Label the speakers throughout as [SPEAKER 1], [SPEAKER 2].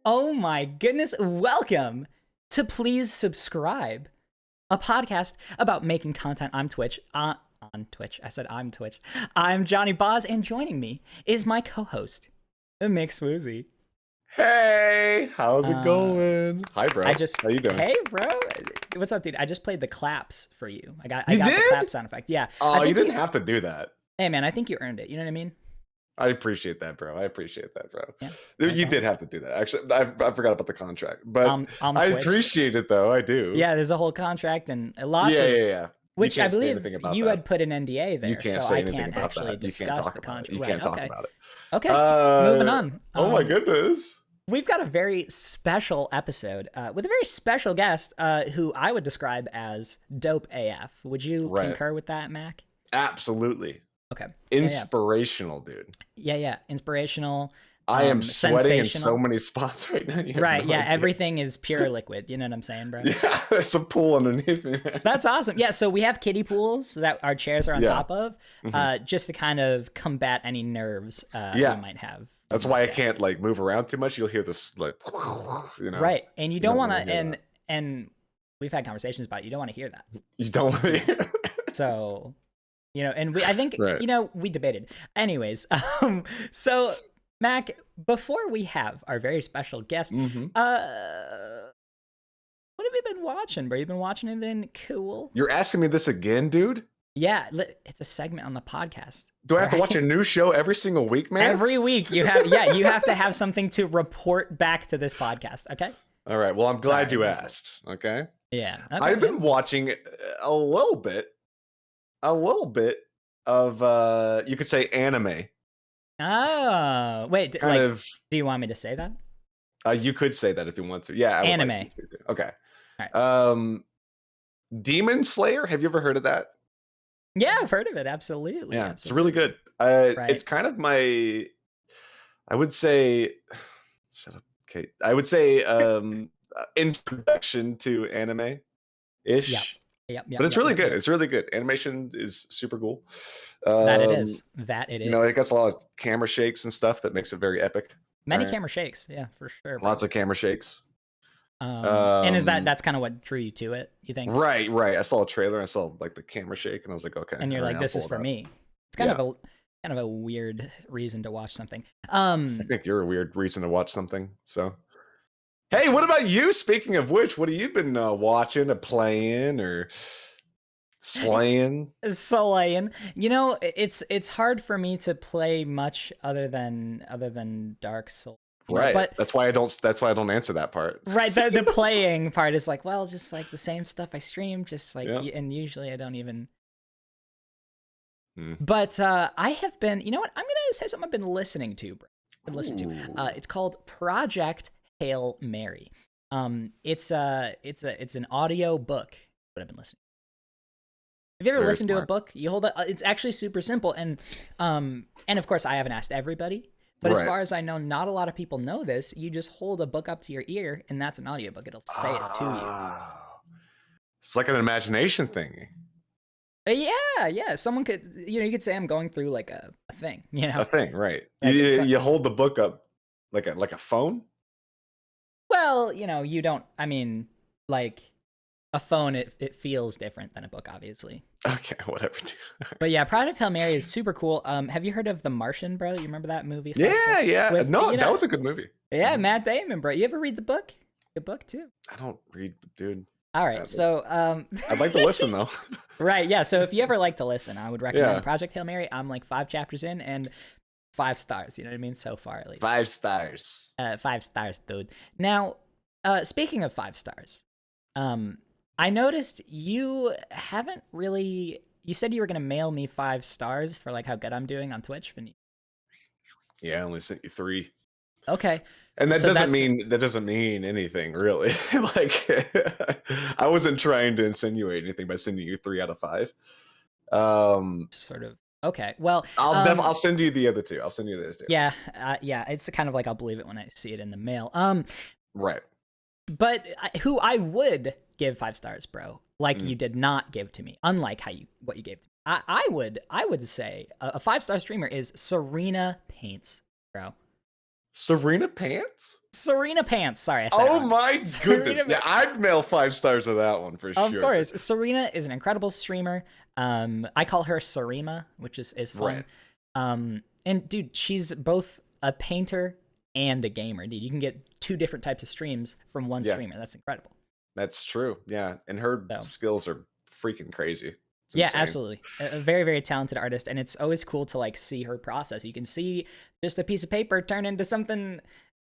[SPEAKER 1] Oh my goodness. Welcome to Please Subscribe, a podcast about making content on Twitch. On Twitch. I said I'm Twitch. I'm Johnny Boz, and joining me is my co-host, Mick Swoozy.
[SPEAKER 2] Hey, how's it going? Hi, bro. How you doing?
[SPEAKER 1] Hey, bro. What's up, dude? I just played the claps for you. I got
[SPEAKER 2] did?
[SPEAKER 1] the clap sound effect. Yeah.
[SPEAKER 2] Oh, you didn't have to do that.
[SPEAKER 1] Hey, man, I think you earned it. You know what I mean?
[SPEAKER 2] I appreciate that, bro.
[SPEAKER 1] Yeah.
[SPEAKER 2] You did have to do that. Actually, I forgot about the contract, but I
[SPEAKER 1] Twitch.
[SPEAKER 2] Appreciate it, though. I do.
[SPEAKER 1] Yeah, there's a whole contract and lots of...
[SPEAKER 2] Yeah.
[SPEAKER 1] Which I believe you had put an NDA there,
[SPEAKER 2] you can't
[SPEAKER 1] so
[SPEAKER 2] say
[SPEAKER 1] I
[SPEAKER 2] anything
[SPEAKER 1] can't
[SPEAKER 2] about
[SPEAKER 1] actually
[SPEAKER 2] that.
[SPEAKER 1] discuss the contract.
[SPEAKER 2] You can't talk about it.
[SPEAKER 1] Okay, moving on.
[SPEAKER 2] Oh my goodness.
[SPEAKER 1] We've got a very special episode with a very special guest who I would describe as dope AF. Would you concur with that, Mac?
[SPEAKER 2] Absolutely.
[SPEAKER 1] Okay.
[SPEAKER 2] Inspirational, dude.
[SPEAKER 1] Yeah. Inspirational.
[SPEAKER 2] I am sweating in so many spots right now.
[SPEAKER 1] Right, yeah. Everything is pure liquid. You know what I'm saying, bro?
[SPEAKER 2] Yeah, there's a pool underneath me, man.
[SPEAKER 1] That's awesome. Yeah, so we have kiddie pools that our chairs are on top of, just to kind of combat any nerves you might have.
[SPEAKER 2] That's why I can't like move around too much. You'll hear this like, you know.
[SPEAKER 1] Right, and you don't want to, and we've had conversations about it. You don't want to hear that.
[SPEAKER 2] You don't want to hear that.
[SPEAKER 1] So, you know, and I think, you know, we debated. Anyways, so Mac, before we have our very special guest, what have you been watching, bro? You been watching anything cool?
[SPEAKER 2] You're asking me this again, dude?
[SPEAKER 1] Yeah, it's a segment on the podcast.
[SPEAKER 2] Do I have to watch a new show every single week, man?
[SPEAKER 1] Every week you have, you have to have something to report back to this podcast. Okay.
[SPEAKER 2] All right. Well, I'm glad you asked. Okay.
[SPEAKER 1] Yeah. Okay,
[SPEAKER 2] I've been watching a little bit of you could say anime.
[SPEAKER 1] Oh, wait. Do you want me to say that?
[SPEAKER 2] You could say that if you want to. Yeah.
[SPEAKER 1] Anime.
[SPEAKER 2] Like to. Okay.
[SPEAKER 1] All right.
[SPEAKER 2] Demon Slayer. Have you ever heard of that?
[SPEAKER 1] Yeah, I've heard of it. Absolutely.
[SPEAKER 2] Yeah,
[SPEAKER 1] absolutely.
[SPEAKER 2] It's really good. It's kind of my, I would say, shut up, Kate. I would say introduction to anime-ish.
[SPEAKER 1] Yep.
[SPEAKER 2] But it's really good. It's really good. Animation is super cool.
[SPEAKER 1] That it is.
[SPEAKER 2] You know, it gets a lot of camera shakes and stuff that makes it very epic.
[SPEAKER 1] Many camera shakes. Yeah, for sure.
[SPEAKER 2] Lots of camera shakes.
[SPEAKER 1] And is that's kind of what drew you to it, you think?
[SPEAKER 2] Right. I saw a trailer, I saw like the camera shake, and I was like, okay.
[SPEAKER 1] And you're like, this is for me. It's kind of a weird reason to watch something. I
[SPEAKER 2] think you're a weird reason to watch something. So, hey, what about you? Speaking of which, what have you been watching or playing or slaying?
[SPEAKER 1] You know, it's hard for me to play much other than Dark Souls.
[SPEAKER 2] Right,
[SPEAKER 1] but
[SPEAKER 2] that's why I don't answer that part.
[SPEAKER 1] Right, the playing part is like, well, just like the same stuff I stream, just like, and usually I don't even. But I have been, you know what? I'm gonna say something I've been listening to, bro. It's called Project Hail Mary. It's an audio book. What I've been listening. Have you ever listened to a book? You hold it. It's actually super simple, and of course I haven't asked everybody. But as far as I know, not a lot of people know this. You just hold a book up to your ear, and that's an audiobook. It'll say it to you.
[SPEAKER 2] It's like an imagination thing.
[SPEAKER 1] Yeah. Someone could, you could say I'm going through like a thing,
[SPEAKER 2] A thing, right? You hold the book up like a phone?
[SPEAKER 1] Well, you don't, I mean, like a phone, it feels different than a book, obviously.
[SPEAKER 2] Okay, whatever.
[SPEAKER 1] But yeah, Project Hail Mary is super cool. Have you heard of The Martian, bro? You remember that movie?
[SPEAKER 2] Yeah. That was a good movie.
[SPEAKER 1] Yeah, Matt Damon, bro. You ever read the book? Good book too.
[SPEAKER 2] I don't read, dude.
[SPEAKER 1] All right, so
[SPEAKER 2] I'd like to listen though.
[SPEAKER 1] Right, yeah. So if you ever like to listen, I would recommend Project Hail Mary. I'm like 5 chapters in and 5 stars. You know what I mean? So far, at least.
[SPEAKER 2] 5 stars.
[SPEAKER 1] 5 stars, dude. Now, speaking of 5 stars, I noticed you haven't really. You said you were gonna mail me 5 stars for like how good I'm doing on Twitch, but
[SPEAKER 2] yeah, I only sent you 3.
[SPEAKER 1] Okay.
[SPEAKER 2] And that doesn't mean anything really. Like I wasn't trying to insinuate anything by sending you 3 out of 5.
[SPEAKER 1] Sort of. Okay. Well,
[SPEAKER 2] I'll send you the other 2. I'll send you those 2.
[SPEAKER 1] Yeah. It's kind of like I'll believe it when I see it in the mail.
[SPEAKER 2] Right.
[SPEAKER 1] But who I would give 5 stars, bro, like you did not give to me, unlike what you gave to me. I would say a 5-star streamer is Serena Paints, bro.
[SPEAKER 2] Serena Pants?
[SPEAKER 1] Serena Pants. Sorry, I said it
[SPEAKER 2] Oh
[SPEAKER 1] wrong.
[SPEAKER 2] my goodness.
[SPEAKER 1] Serena
[SPEAKER 2] Yeah, I'd mail 5 stars to that one for
[SPEAKER 1] Of
[SPEAKER 2] sure.
[SPEAKER 1] course, Serena is an incredible streamer. I call her Serema, which is fun.
[SPEAKER 2] Right.
[SPEAKER 1] And dude, she's both a painter and a gamer. Dude, you can get 2 different types of streams from one
[SPEAKER 2] Yeah,
[SPEAKER 1] streamer. That's incredible.
[SPEAKER 2] that's true. Yeah, and her
[SPEAKER 1] So
[SPEAKER 2] skills are freaking crazy. It's
[SPEAKER 1] yeah,
[SPEAKER 2] insane.
[SPEAKER 1] absolutely, a very very talented artist, and it's always cool to like see her process. You can see just a piece of paper turn into something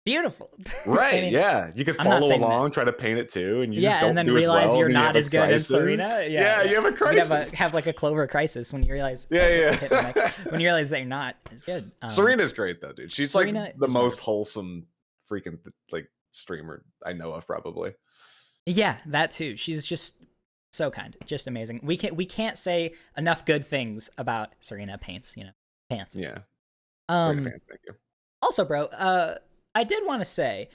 [SPEAKER 1] beautiful. I
[SPEAKER 2] Right,
[SPEAKER 1] mean,
[SPEAKER 2] yeah. You could
[SPEAKER 1] I'm not
[SPEAKER 2] follow
[SPEAKER 1] saying that.
[SPEAKER 2] along, try to paint it too, and you just
[SPEAKER 1] Yeah, and
[SPEAKER 2] don't
[SPEAKER 1] then
[SPEAKER 2] do as
[SPEAKER 1] realize
[SPEAKER 2] well,
[SPEAKER 1] you're
[SPEAKER 2] and then you
[SPEAKER 1] not
[SPEAKER 2] have a
[SPEAKER 1] as good as
[SPEAKER 2] crisis.
[SPEAKER 1] Serena.
[SPEAKER 2] Yeah, you have a
[SPEAKER 1] You could
[SPEAKER 2] crisis.
[SPEAKER 1] have like a Clover crisis when you realize.
[SPEAKER 2] Yeah,
[SPEAKER 1] Oh,
[SPEAKER 2] yeah.
[SPEAKER 1] hit my mic. When you realize that you're not as good.
[SPEAKER 2] Serena's great though, dude. She's
[SPEAKER 1] Serena
[SPEAKER 2] like the
[SPEAKER 1] is
[SPEAKER 2] most
[SPEAKER 1] wonderful.
[SPEAKER 2] wholesome freaking like streamer I know of, probably.
[SPEAKER 1] Yeah, that too. She's just so kind, just amazing. We can't say enough good things about Serena Pants. Pants.
[SPEAKER 2] Yeah. Serena
[SPEAKER 1] Um.
[SPEAKER 2] fans, thank you.
[SPEAKER 1] Also, bro, I did want to say,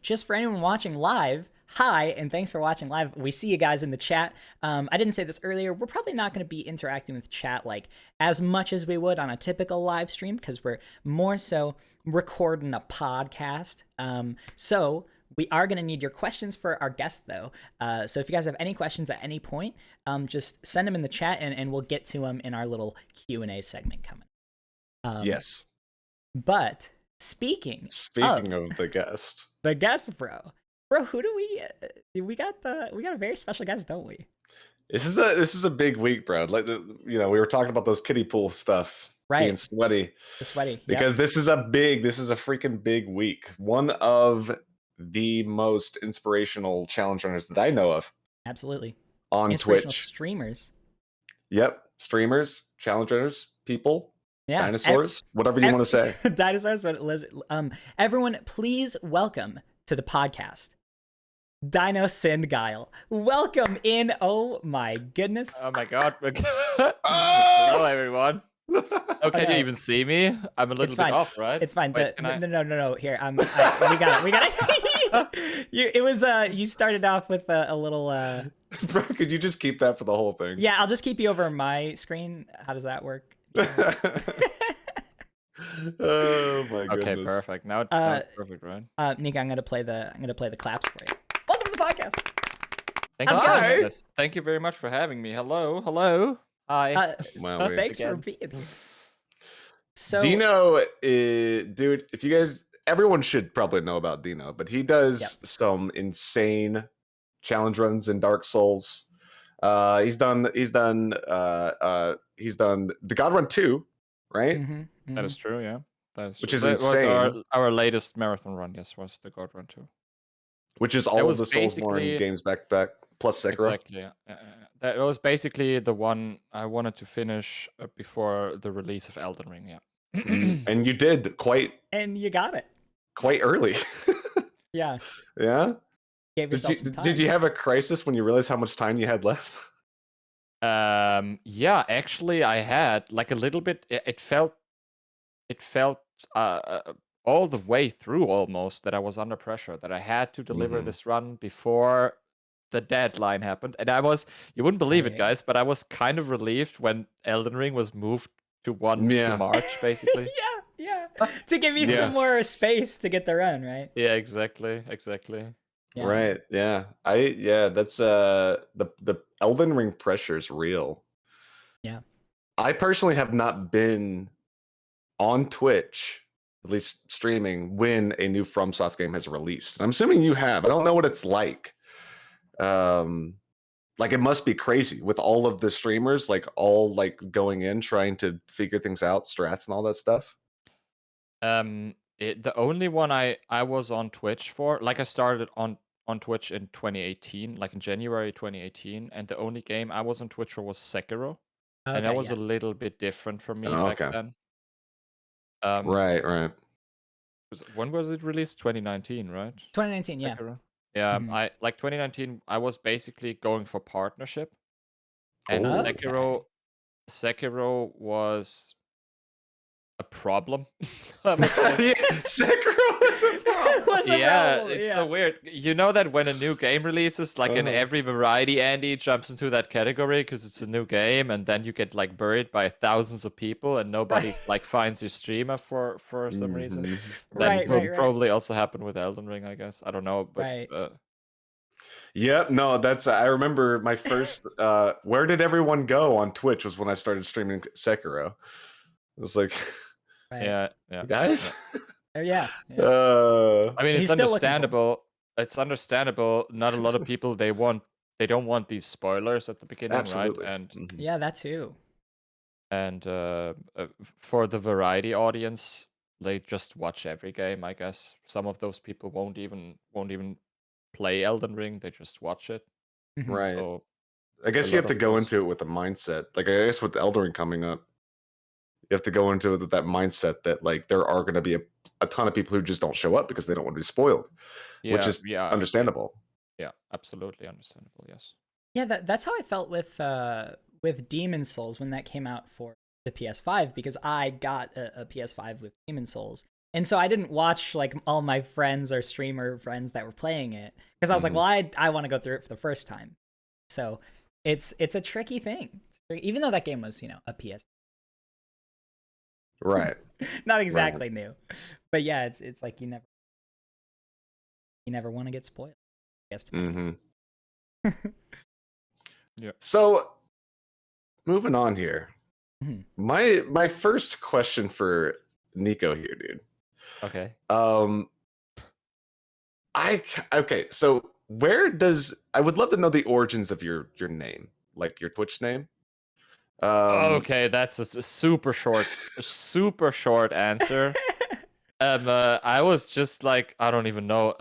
[SPEAKER 1] just for anyone watching live, hi, and thanks for watching live. We see you guys in the chat. I didn't say this earlier. We're probably not going to be interacting with chat like as much as we would on a typical live stream because we're more so recording a podcast. So we are going to need your questions for our guest, though. So if you guys have any questions at any point, just send them in the chat, and we'll get to them in our little Q&A segment coming.
[SPEAKER 2] Yes.
[SPEAKER 1] But speaking
[SPEAKER 2] of the guest,
[SPEAKER 1] the guest, bro, who do we got a very special guest, don't we?
[SPEAKER 2] this is a big week, bro. Like we were talking about those kiddie pool stuff being
[SPEAKER 1] Right,
[SPEAKER 2] sweaty.
[SPEAKER 1] the sweaty.
[SPEAKER 2] Because this is a freaking big week. One of the most inspirational challenge runners that I know of
[SPEAKER 1] Absolutely
[SPEAKER 2] on
[SPEAKER 1] inspirational
[SPEAKER 2] Twitch.
[SPEAKER 1] streamers.
[SPEAKER 2] Yep, streamers, challenge runners, people,
[SPEAKER 1] Yeah,
[SPEAKER 2] dinosaurs, whatever you want to say.
[SPEAKER 1] Dinosaurs. Everyone, please welcome to the podcast, dinossindgeil. Welcome in. Oh my goodness.
[SPEAKER 3] Oh my god. Hello, everyone. Oh, can you even see me? I'm a little bit off, right?
[SPEAKER 1] It's fine.
[SPEAKER 3] Wait,
[SPEAKER 1] No. Here, we got it. You started off with a little.
[SPEAKER 2] Bro, could you just keep that for the whole thing?
[SPEAKER 1] Yeah, I'll just keep you over my screen. How does that work?
[SPEAKER 2] Oh my goodness.
[SPEAKER 3] Okay, perfect. Now it's perfect, right?
[SPEAKER 1] Nico, I'm gonna play the claps for you. Welcome to the podcast.
[SPEAKER 3] Thank
[SPEAKER 2] Hi.
[SPEAKER 3] you. Thank you very much for having me. Hello. Hi.
[SPEAKER 2] Wow,
[SPEAKER 1] Thanks for being here. So
[SPEAKER 2] Dino, dude, if you guys, everyone should probably know about Dino, but he does some insane challenge runs in Dark Souls. He's done the God Run 2, right?
[SPEAKER 3] That is true, yeah.
[SPEAKER 2] Which is
[SPEAKER 3] that
[SPEAKER 2] insane.
[SPEAKER 3] Was our latest marathon run, yes, was the God Run 2.
[SPEAKER 2] Which is all of the Soulsborne games back plus Sekiro.
[SPEAKER 3] Exactly, yeah. That was basically the one I wanted to finish before the release of Elden Ring, yeah.
[SPEAKER 2] And you did
[SPEAKER 1] and you got it
[SPEAKER 2] quite early.
[SPEAKER 1] Yeah.
[SPEAKER 2] Yeah.
[SPEAKER 1] Did
[SPEAKER 2] you have a crisis when you realized how much time you had left?
[SPEAKER 3] Yeah, actually I had like a little bit. It felt all the way through almost that I was under pressure, that I had to deliver this run before the deadline happened. And you wouldn't believe it, guys, but I was kind of relieved when Elden Ring was moved to March, basically.
[SPEAKER 1] yeah. To give you some more space to get the run, right?
[SPEAKER 3] Yeah, exactly.
[SPEAKER 1] Yeah.
[SPEAKER 2] Right. Yeah. That's the Elden Ring pressure is real.
[SPEAKER 1] Yeah.
[SPEAKER 2] I personally have not been on Twitch, at least streaming, when a new FromSoft game has released. I'm assuming you have. I don't know what it's like. Like it must be crazy with all of the streamers, like all like going in trying to figure things out, strats and all that stuff.
[SPEAKER 3] The only one I was on Twitch for, like I started on Twitch in 2018, like in January 2018, and the only game I was on Twitch for was Sekiro, and that was a little bit different for me back then.
[SPEAKER 2] Right.
[SPEAKER 3] When was it released? 2019, right?
[SPEAKER 1] 2019, yeah.
[SPEAKER 3] Sekiro? Yeah, I like 2019. I was basically going for partnership, and Sekiro was a problem.
[SPEAKER 2] Yeah, Sekiro was a problem.
[SPEAKER 1] Was a
[SPEAKER 3] Yeah,
[SPEAKER 1] problem,
[SPEAKER 3] it's
[SPEAKER 1] yeah.
[SPEAKER 3] so weird. You know that when a new game releases, like in every variety, Andy jumps into that category because it's a new game, and then you get like buried by thousands of people, and nobody like finds your streamer for some reason.
[SPEAKER 2] Mhm.
[SPEAKER 3] That
[SPEAKER 1] Right.
[SPEAKER 3] probably also happened with Elden Ring, I guess. I don't know, but
[SPEAKER 1] Right.
[SPEAKER 2] Yep, no, that's I remember my first where did everyone go on Twitch was when I started streaming Sekiro. It was like
[SPEAKER 1] Right.
[SPEAKER 3] yeah,
[SPEAKER 2] guys.
[SPEAKER 1] Yeah.
[SPEAKER 3] I mean,
[SPEAKER 1] He's
[SPEAKER 3] it's
[SPEAKER 1] still looking for
[SPEAKER 3] understandable. It's understandable. Not a lot of people they don't want these spoilers at the beginning,
[SPEAKER 2] Absolutely.
[SPEAKER 3] right? And
[SPEAKER 2] Mhm.
[SPEAKER 1] Yeah, that too.
[SPEAKER 3] and for the variety audience, they just watch every game, I guess. Some of those people won't even play Elden Ring. They just watch it.
[SPEAKER 1] Mhm.
[SPEAKER 2] Right.
[SPEAKER 3] So
[SPEAKER 2] I guess
[SPEAKER 3] a
[SPEAKER 2] you
[SPEAKER 3] lot
[SPEAKER 2] have to
[SPEAKER 3] of
[SPEAKER 2] go
[SPEAKER 3] those-
[SPEAKER 2] into it with a mindset. Like I guess with Elden Ring coming up, you have to go into it with that mindset that like there are going to be a ton of people who just don't show up because they don't want to be spoiled, which is understandable.
[SPEAKER 3] Yeah, absolutely understandable. Yes.
[SPEAKER 1] Yeah, that's how I felt with Demon Souls when that came out for the PS5, because I got a PS5 with Demon Souls. And so I didn't watch like all my friends or streamer friends that were playing it, because I was like, well, I want to go through it for the first time. So it's a tricky thing. Even though that game was, a PS,
[SPEAKER 2] Right.
[SPEAKER 1] not exactly new. But yeah, it's like you never want to get spoiled. I guess.
[SPEAKER 3] Yeah.
[SPEAKER 2] So moving on here.
[SPEAKER 1] Mhm.
[SPEAKER 2] My first question for Nico here, dude.
[SPEAKER 3] Okay.
[SPEAKER 2] Okay, so I would love to know the origins of your name, like your Twitch name.
[SPEAKER 3] Okay, that's a super short answer. I was just like, I don't even know.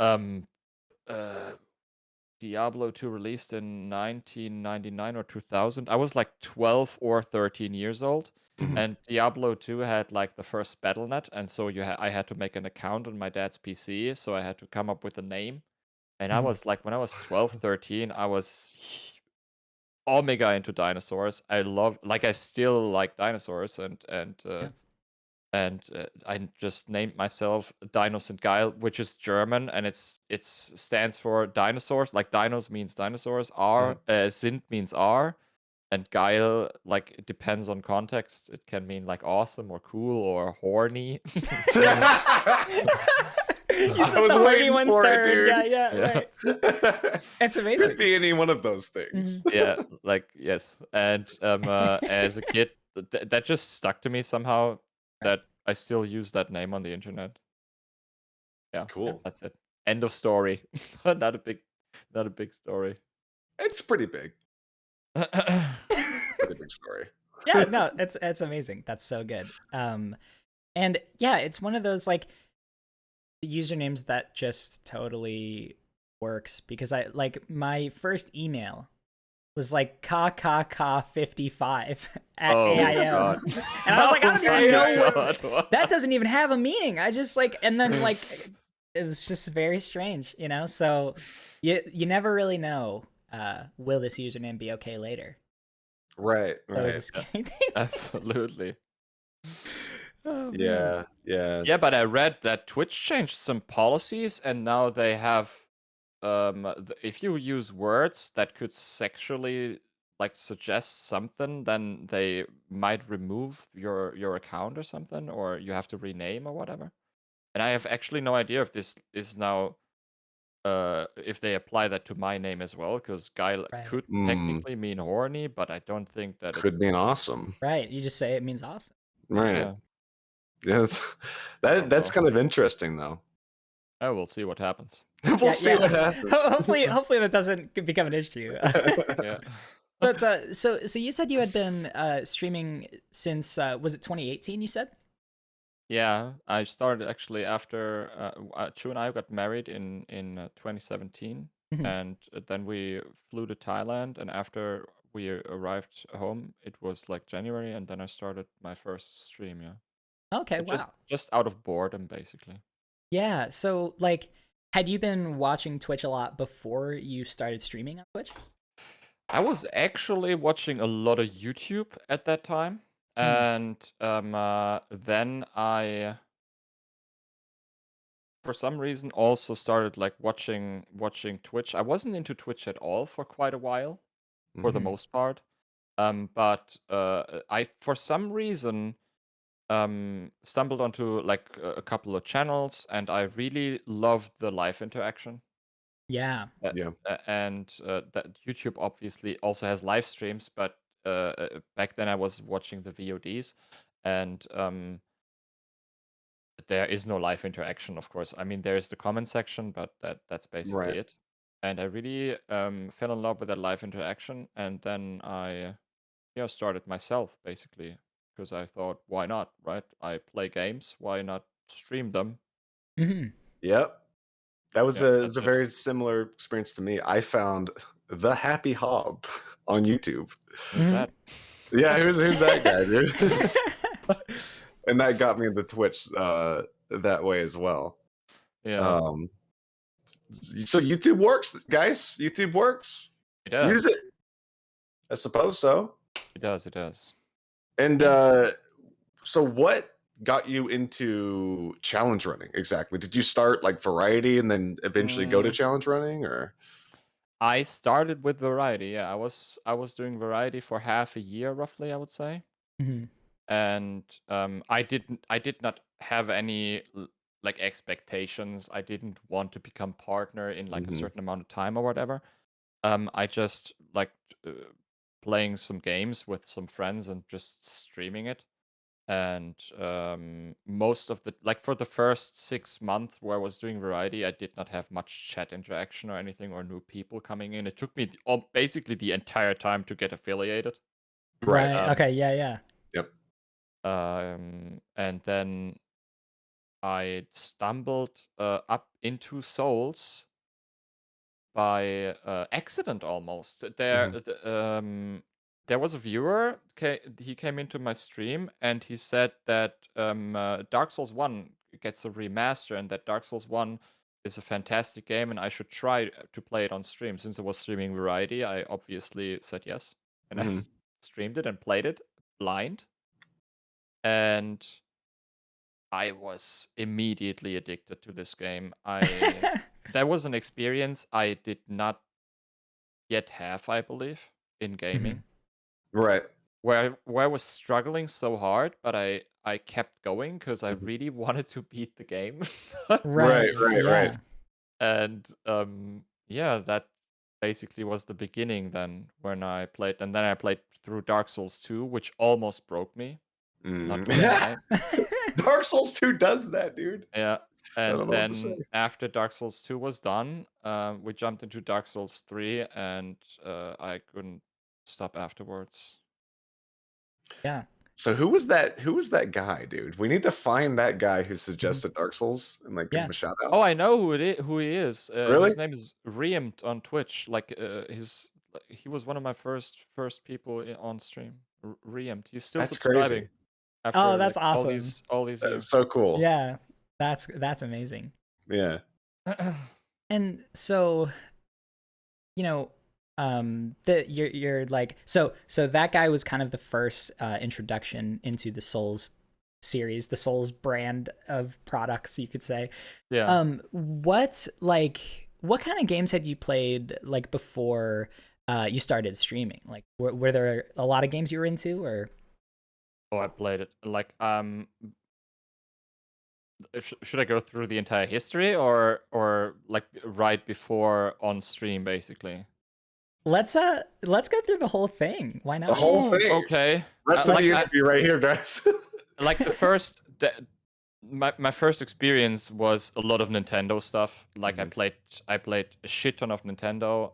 [SPEAKER 3] Diablo 2 released in 1999 or 2000. I was like 12 or 13 years old, and Diablo 2 had like the first BattleNet, and so I had to make an account on my dad's PC, so I had to come up with a name. And I was like, when I was 12, 13, I was omega into dinosaurs. I still like dinosaurs, and I just named myself dinossindgeil, which is German, and it stands for dinosaurs. Like dinos means dinosaurs, sind means are, and geil, like it depends on context. It can mean like awesome or cool or horny.
[SPEAKER 2] I was waiting for it, dude.
[SPEAKER 1] Yeah, right. It's amazing.
[SPEAKER 2] Could be any one of those things.
[SPEAKER 3] Yeah, like yes. And as a kid, that just stuck to me somehow. That I still use that name on the internet. Yeah,
[SPEAKER 2] Cool.
[SPEAKER 3] That's it. End of story. Not a big story.
[SPEAKER 2] It's pretty big. Pretty big story.
[SPEAKER 1] Yeah, no, it's amazing. That's so good. And yeah, it's one of those like usernames that just totally works, because I like my first email was like KKK55 at AIM. And I was like, I don't even know what that doesn't even have a meaning. I just like, and then like it was just very strange, so you never really know, will this username be okay later?
[SPEAKER 2] Right.
[SPEAKER 1] That was a scary thing.
[SPEAKER 3] Absolutely.
[SPEAKER 1] Oh,
[SPEAKER 2] yeah.
[SPEAKER 3] Yeah, but I read that Twitch changed some policies, and now they have if you use words that could sexually like suggest something, then they might remove your account or something, or you have to rename or whatever. And I have actually no idea if this is now if they apply that to my name as well, because guy could technically mean horny, but I don't think that
[SPEAKER 2] could mean awesome.
[SPEAKER 1] Right, you just say it means awesome.
[SPEAKER 2] Right. Yeah, that's kind of interesting though.
[SPEAKER 3] Oh, we'll see what happens.
[SPEAKER 2] We'll see what happens.
[SPEAKER 1] Hopefully that doesn't become an issue.
[SPEAKER 3] Yeah.
[SPEAKER 1] But so you said you had been streaming since was it 2018? You said.
[SPEAKER 3] Yeah, I started actually after Chu and I got married in 2017, and then we flew to Thailand. And after we arrived home, it was like January, and then I started my first stream. Yeah.
[SPEAKER 1] Okay.
[SPEAKER 3] But
[SPEAKER 1] Wow.
[SPEAKER 3] Just out of boredom, basically.
[SPEAKER 1] Yeah. So like, had you been watching Twitch a lot before you started streaming on Twitch?
[SPEAKER 3] I was actually watching a lot of YouTube at that time. And then I, for some reason, also started like watching Twitch. I wasn't into Twitch at all for quite a while, for the
[SPEAKER 1] Mhm.
[SPEAKER 3] most part. But I, for some reason, stumbled onto like a couple of channels, and I really loved the live interaction.
[SPEAKER 1] Yeah.
[SPEAKER 2] Yeah.
[SPEAKER 3] And that YouTube obviously also has live streams, but back then I was watching the VODs, and there is no live interaction, of course. I mean, there's the comment section, but that's basically
[SPEAKER 2] Right.
[SPEAKER 3] it. And I really fell in love with that live interaction, and then I started myself basically because I thought, why not, right? I play games, why not stream them?
[SPEAKER 1] Mhm.
[SPEAKER 2] Yep. That was
[SPEAKER 3] Yeah,
[SPEAKER 2] a
[SPEAKER 3] that's it.
[SPEAKER 2] very similar experience to me. I found the Happy Hob on YouTube.
[SPEAKER 3] Who's
[SPEAKER 1] Mhm.
[SPEAKER 3] that?
[SPEAKER 2] Yeah, who's that guy, dude? And that got me into Twitch that way as well.
[SPEAKER 3] Yeah,
[SPEAKER 2] Um, so YouTube works, guys. YouTube works.
[SPEAKER 3] it
[SPEAKER 2] Use
[SPEAKER 3] does.
[SPEAKER 2] it. I suppose so.
[SPEAKER 3] It does. It does.
[SPEAKER 2] And
[SPEAKER 1] Yeah.
[SPEAKER 2] so what got you into challenge running exactly? Did you start like variety and then eventually go to
[SPEAKER 3] Mm,
[SPEAKER 2] challenge running, or?
[SPEAKER 3] I started with variety. Yeah, I was doing variety for half a year roughly, I would say.
[SPEAKER 1] Mhm.
[SPEAKER 3] And I did not have any like expectations. I didn't want to become partner in like a
[SPEAKER 2] Mhm.
[SPEAKER 3] certain amount of time or whatever. I just liked playing some games with some friends and just streaming it. And most of the, like, for the first 6 months where I was doing variety, I did not have much chat interaction or anything or new people coming in. It took me basically the entire time to get affiliated.
[SPEAKER 2] Right.
[SPEAKER 1] Right.
[SPEAKER 3] Um,
[SPEAKER 1] Okay. Yeah. Yeah.
[SPEAKER 2] Yep.
[SPEAKER 3] and then I stumbled up into Souls by accident almost.
[SPEAKER 2] Mhm.
[SPEAKER 3] There was a viewer. He came into my stream and he said that Dark Souls 1 gets a remaster and that Dark Souls 1 is a fantastic game and I should try to play it on stream. Since I was streaming variety, I obviously said yes, and I
[SPEAKER 2] Mhm.
[SPEAKER 3] streamed it and played it blind, and I was immediately addicted to this game. That was an experience I did not yet have, I believe, in
[SPEAKER 1] Mhm.
[SPEAKER 3] gaming,
[SPEAKER 2] Right.
[SPEAKER 3] where I was struggling so hard, but I kept going because I
[SPEAKER 2] Mhm.
[SPEAKER 3] really wanted to beat the game.
[SPEAKER 2] Right.
[SPEAKER 1] Right.
[SPEAKER 2] Right. Right.
[SPEAKER 1] Yeah.
[SPEAKER 3] And yeah, that basically was the beginning then when I played, and then I played through Dark Souls 2, which almost broke me, not
[SPEAKER 2] Mm.
[SPEAKER 3] gonna
[SPEAKER 1] Yeah.
[SPEAKER 3] lie.
[SPEAKER 2] Dark Souls 2 does that, dude.
[SPEAKER 3] Yeah.
[SPEAKER 2] I
[SPEAKER 3] And
[SPEAKER 2] don't know what to say.
[SPEAKER 3] then after Dark Souls 2 was done, we jumped into Dark Souls 3, and I couldn't stop afterwards.
[SPEAKER 1] Yeah.
[SPEAKER 2] So who was that guy, dude? We need to find that guy who
[SPEAKER 1] Mhm.
[SPEAKER 2] suggested Dark Souls and like give
[SPEAKER 1] Yeah.
[SPEAKER 2] him a shout
[SPEAKER 3] Oh,
[SPEAKER 2] out.
[SPEAKER 3] I know who he is.
[SPEAKER 2] Really?
[SPEAKER 3] His name is Reimt on Twitch. Like he was one of my first people on stream. Reimt. He's still
[SPEAKER 2] That's crazy.
[SPEAKER 3] subscribing
[SPEAKER 1] Oh,
[SPEAKER 3] after
[SPEAKER 1] that's
[SPEAKER 3] like
[SPEAKER 1] awesome.
[SPEAKER 3] all these
[SPEAKER 2] That's
[SPEAKER 3] years.
[SPEAKER 2] so cool.
[SPEAKER 1] Yeah. That's amazing.
[SPEAKER 2] Yeah.
[SPEAKER 1] And so, you know, the you're like so that guy was kind of the first introduction into the Souls series, the Souls brand of products, you could say.
[SPEAKER 3] Yeah.
[SPEAKER 1] What kind of games had you played like before you started streaming? Like were there a lot of games you were into, or?
[SPEAKER 3] Oh, I played it. Like should I go through the entire history or like right before on stream basically?
[SPEAKER 1] Let's go through the whole thing. Why
[SPEAKER 2] The
[SPEAKER 1] not?
[SPEAKER 2] whole thing.
[SPEAKER 3] Okay.
[SPEAKER 2] Rest of
[SPEAKER 3] Like
[SPEAKER 2] the interview right here, guys.
[SPEAKER 3] like the first my first experience was a lot of Nintendo stuff. Like
[SPEAKER 2] Mhm.
[SPEAKER 3] I played a shit ton of Nintendo.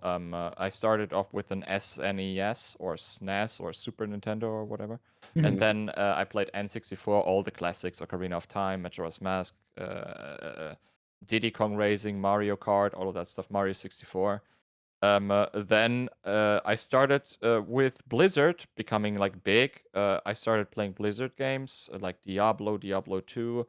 [SPEAKER 3] I started off with an SNES or SNES or Super Nintendo or whatever, and
[SPEAKER 1] Mhm.
[SPEAKER 3] then I played N64, all the classics: Ocarina of Time, Majora's Mask, Diddy Kong Racing, Mario Kart, all of that stuff. Mario 64. Then I started with Blizzard becoming like big. I started playing Blizzard games like Diablo 2.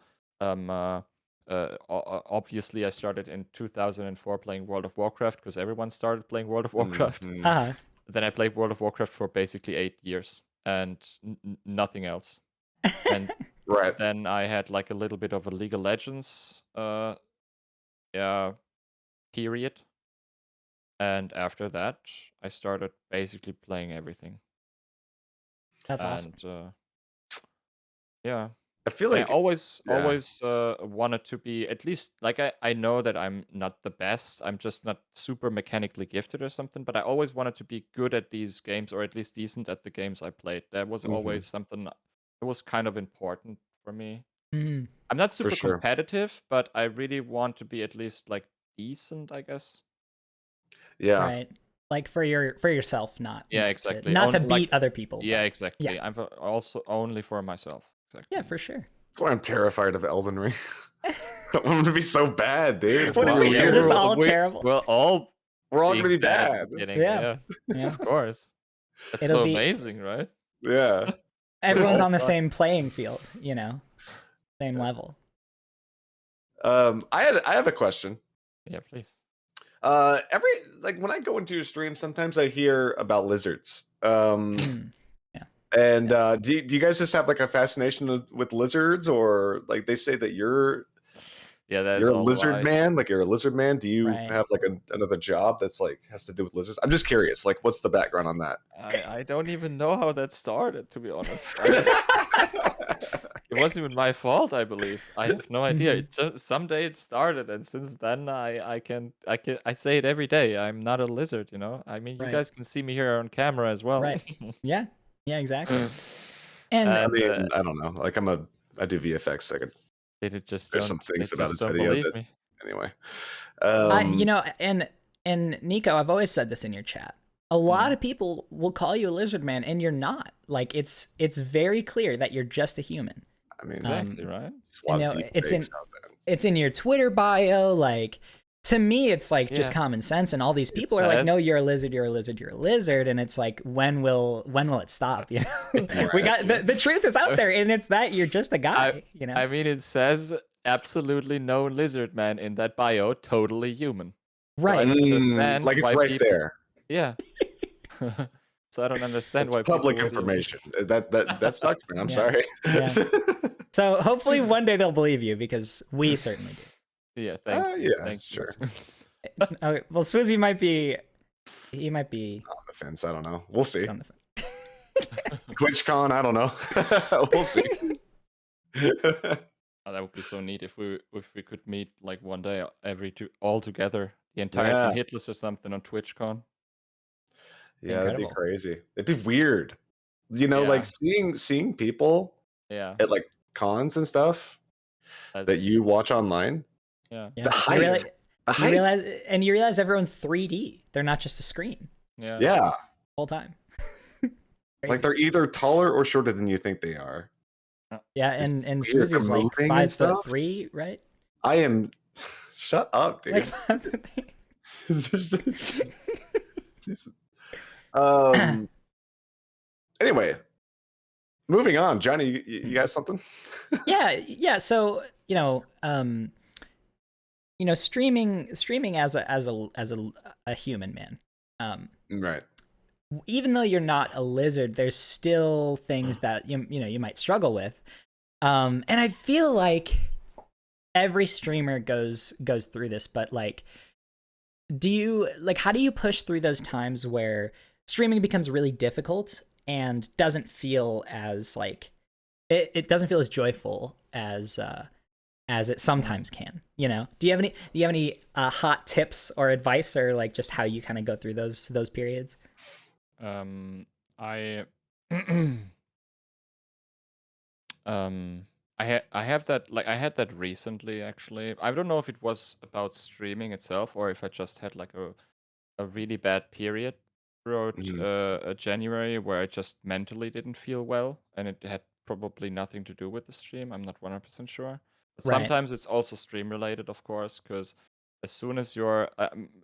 [SPEAKER 3] Obviously, I started in 2004 playing World of Warcraft because everyone started playing World of Warcraft.
[SPEAKER 2] Mhm.
[SPEAKER 1] Uh-huh.
[SPEAKER 3] Then I played World of Warcraft for basically 8 years. and nothing else. And
[SPEAKER 2] Right.
[SPEAKER 3] then I had like a little bit of a League of Legends yeah period. And after that, I started basically playing everything.
[SPEAKER 1] That's awesome.
[SPEAKER 3] And yeah,
[SPEAKER 2] I feel
[SPEAKER 3] I
[SPEAKER 2] like
[SPEAKER 3] always
[SPEAKER 2] yeah.
[SPEAKER 3] always wanted to be at least like I know that I'm not the best. I'm just not super mechanically gifted or something, but I always wanted to be good at these games or at least decent at the games I played. That was
[SPEAKER 2] Mhm.
[SPEAKER 3] always something that was kind of important for me.
[SPEAKER 1] Mhm.
[SPEAKER 3] I'm not
[SPEAKER 2] For
[SPEAKER 3] super
[SPEAKER 2] sure.
[SPEAKER 3] competitive, but I really want to be at least like decent, I guess.
[SPEAKER 2] Yeah.
[SPEAKER 1] Right. Like for yourself, not
[SPEAKER 3] Yeah,
[SPEAKER 1] to
[SPEAKER 3] exactly.
[SPEAKER 1] not to
[SPEAKER 3] Like
[SPEAKER 1] beat other people,
[SPEAKER 3] yeah,
[SPEAKER 1] but yeah.
[SPEAKER 3] exactly. I'm also only for myself.
[SPEAKER 1] Yeah,
[SPEAKER 3] Exactly.
[SPEAKER 1] for sure.
[SPEAKER 2] That's why I'm terrified of Elden Ring. I want it to be so bad, dude. It's
[SPEAKER 1] What
[SPEAKER 2] gonna
[SPEAKER 1] if
[SPEAKER 2] be
[SPEAKER 1] we are
[SPEAKER 2] weird.
[SPEAKER 1] just all terrible?
[SPEAKER 3] We're all
[SPEAKER 2] We're all gonna
[SPEAKER 3] being
[SPEAKER 2] be
[SPEAKER 3] bad at the
[SPEAKER 2] bad.
[SPEAKER 3] beginning.
[SPEAKER 1] Yeah.
[SPEAKER 3] Yeah,
[SPEAKER 1] Yeah.
[SPEAKER 3] of course. That's
[SPEAKER 1] It'll
[SPEAKER 3] so
[SPEAKER 1] be
[SPEAKER 3] amazing, right?
[SPEAKER 2] Yeah. Like
[SPEAKER 1] everyone's
[SPEAKER 2] all
[SPEAKER 1] on the
[SPEAKER 2] suck.
[SPEAKER 1] same playing field, same
[SPEAKER 2] Yeah.
[SPEAKER 1] level.
[SPEAKER 2] I have a question.
[SPEAKER 3] Yeah, please.
[SPEAKER 2] Every like when I go into your stream, sometimes I hear about lizards.
[SPEAKER 1] Mm. Yeah.
[SPEAKER 2] And
[SPEAKER 1] Yeah.
[SPEAKER 2] do you guys just have like a fascination with lizards, or like they say that you're
[SPEAKER 3] Yeah, that's
[SPEAKER 2] you're a
[SPEAKER 3] all
[SPEAKER 2] lizard
[SPEAKER 3] lies.
[SPEAKER 2] man? Like you're a lizard man? Do you
[SPEAKER 1] Right.
[SPEAKER 2] have like another job that's like has to do with lizards? I'm just curious. Like, what's the background on that?
[SPEAKER 3] I don't even know how that started, to be honest. I just it wasn't even my fault, I believe. I have no idea.
[SPEAKER 1] Mhm.
[SPEAKER 3] It just someday it started, and since then I say it every day. I'm not a lizard, you know. I mean, you
[SPEAKER 1] Right.
[SPEAKER 3] guys can see me here on camera as well.
[SPEAKER 1] Right. Yeah. Yeah, exactly. And
[SPEAKER 2] I
[SPEAKER 3] And
[SPEAKER 2] mean, I don't know. Like I do VFX. I could there's some
[SPEAKER 3] they
[SPEAKER 2] things about
[SPEAKER 3] just
[SPEAKER 2] this
[SPEAKER 3] don't
[SPEAKER 2] video
[SPEAKER 3] believe
[SPEAKER 2] that
[SPEAKER 3] me.
[SPEAKER 2] anyway.
[SPEAKER 1] I
[SPEAKER 2] Um
[SPEAKER 1] and Nico, I've always said this in your chat. A lot
[SPEAKER 3] Mm.
[SPEAKER 1] of people will call you a lizard man and you're not. Like it's very clear that you're just a human.
[SPEAKER 2] I mean,
[SPEAKER 3] Exactly, right?
[SPEAKER 2] it's a lot of deep
[SPEAKER 1] It's
[SPEAKER 2] fakes
[SPEAKER 1] in
[SPEAKER 2] out there.
[SPEAKER 1] it's in your Twitter bio. Like to me, it's like just
[SPEAKER 3] Yeah.
[SPEAKER 1] common sense. And all these
[SPEAKER 3] It
[SPEAKER 1] people are like,
[SPEAKER 3] says
[SPEAKER 1] "No, you're a lizard. You're a lizard. You're a lizard." And it's like, when will it stop? You know, we got
[SPEAKER 3] exactly.
[SPEAKER 1] the truth is out there, and it's that you're just a
[SPEAKER 3] I
[SPEAKER 1] guy. You know,
[SPEAKER 3] I mean, it says absolutely no lizard man in that bio, totally human. So I
[SPEAKER 1] right?
[SPEAKER 3] don't understand
[SPEAKER 2] Like it's
[SPEAKER 3] why
[SPEAKER 2] right
[SPEAKER 3] people.
[SPEAKER 2] there.
[SPEAKER 3] Yeah. So I don't understand
[SPEAKER 2] It's
[SPEAKER 3] why people
[SPEAKER 2] public
[SPEAKER 3] would even.
[SPEAKER 2] information. That sucks, man. I'm
[SPEAKER 1] Yeah,
[SPEAKER 2] sorry.
[SPEAKER 1] yeah. So hopefully one day they'll believe you because we certainly do.
[SPEAKER 3] Yeah, thank you.
[SPEAKER 2] Yeah,
[SPEAKER 3] Thank you.
[SPEAKER 2] sure.
[SPEAKER 1] Okay, well, Swizzy might be
[SPEAKER 2] On the fence, I don't know. We'll see.
[SPEAKER 1] on the phone.
[SPEAKER 2] TwitchCon, I don't know. We'll see.
[SPEAKER 3] Oh, that would be so neat if we could meet like one day all together, the entire
[SPEAKER 2] Yeah,
[SPEAKER 3] team Hitless or something on TwitchCon.
[SPEAKER 2] yeah, that'd be
[SPEAKER 1] Incredible.
[SPEAKER 2] crazy. It'd be weird. Like
[SPEAKER 3] Yeah,
[SPEAKER 2] seeing people
[SPEAKER 3] yeah.
[SPEAKER 2] at like cons and stuff that
[SPEAKER 3] That's
[SPEAKER 2] you watch online.
[SPEAKER 3] yeah,
[SPEAKER 2] The
[SPEAKER 1] Yeah, you
[SPEAKER 2] height.
[SPEAKER 1] really
[SPEAKER 2] The
[SPEAKER 1] you
[SPEAKER 2] height.
[SPEAKER 1] realize everyone's 3D. They're not just a screen
[SPEAKER 3] yeah.
[SPEAKER 2] Yeah.
[SPEAKER 1] whole time.
[SPEAKER 2] Like
[SPEAKER 1] Crazy.
[SPEAKER 2] they're either taller or shorter than you think they are.
[SPEAKER 1] Yeah,
[SPEAKER 2] It's
[SPEAKER 1] and
[SPEAKER 2] weird. They're
[SPEAKER 1] Swizzy's like
[SPEAKER 2] moving and stuff.
[SPEAKER 1] 5'3", right?
[SPEAKER 2] I am shut up, dude.
[SPEAKER 1] Like 5'3".
[SPEAKER 2] um anyway, moving on. Johnny, you got something?
[SPEAKER 1] Yeah. So streaming as a human man.
[SPEAKER 2] Right.
[SPEAKER 1] Even though you're not a lizard, there's still things that you might struggle with. And I feel like every streamer goes through this, but like, how do you push through those times where streaming becomes really difficult and doesn't feel as like it doesn't feel as joyful as it sometimes can? Do you have any hot tips or advice, or like just how you kind of go through those periods?
[SPEAKER 3] I I have that I had that recently actually. I don't know if it was about streaming itself or if I just had like a really bad period throughout
[SPEAKER 2] Mhm.
[SPEAKER 3] January where I just mentally didn't feel well, and it had probably nothing to do with the stream. I'm not 100% sure. But
[SPEAKER 1] Right.
[SPEAKER 3] sometimes it's also stream related, of course, because as soon as you're,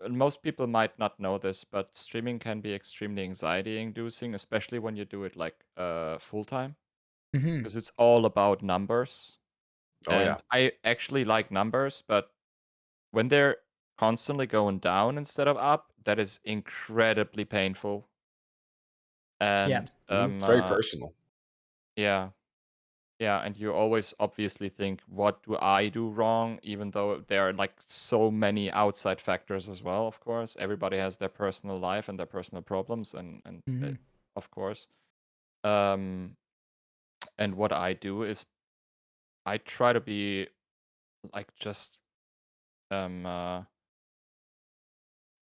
[SPEAKER 3] most people might not know this, but streaming can be extremely anxiety inducing, especially when you do it like full time,
[SPEAKER 1] Hmm.
[SPEAKER 3] because it's all about numbers.
[SPEAKER 2] Oh yeah.
[SPEAKER 3] And I actually like numbers, but when they're constantly going down instead of up, that is incredibly painful.
[SPEAKER 1] Yeah.
[SPEAKER 3] And
[SPEAKER 2] It's very personal.
[SPEAKER 3] yeah. Yeah, and you always obviously think, what do I do wrong? Even though there are like so many outside factors as well, of course. Everybody has their personal life and their personal problems, and
[SPEAKER 1] Mhm.
[SPEAKER 3] of course. Um, and what I do is I try to be like just um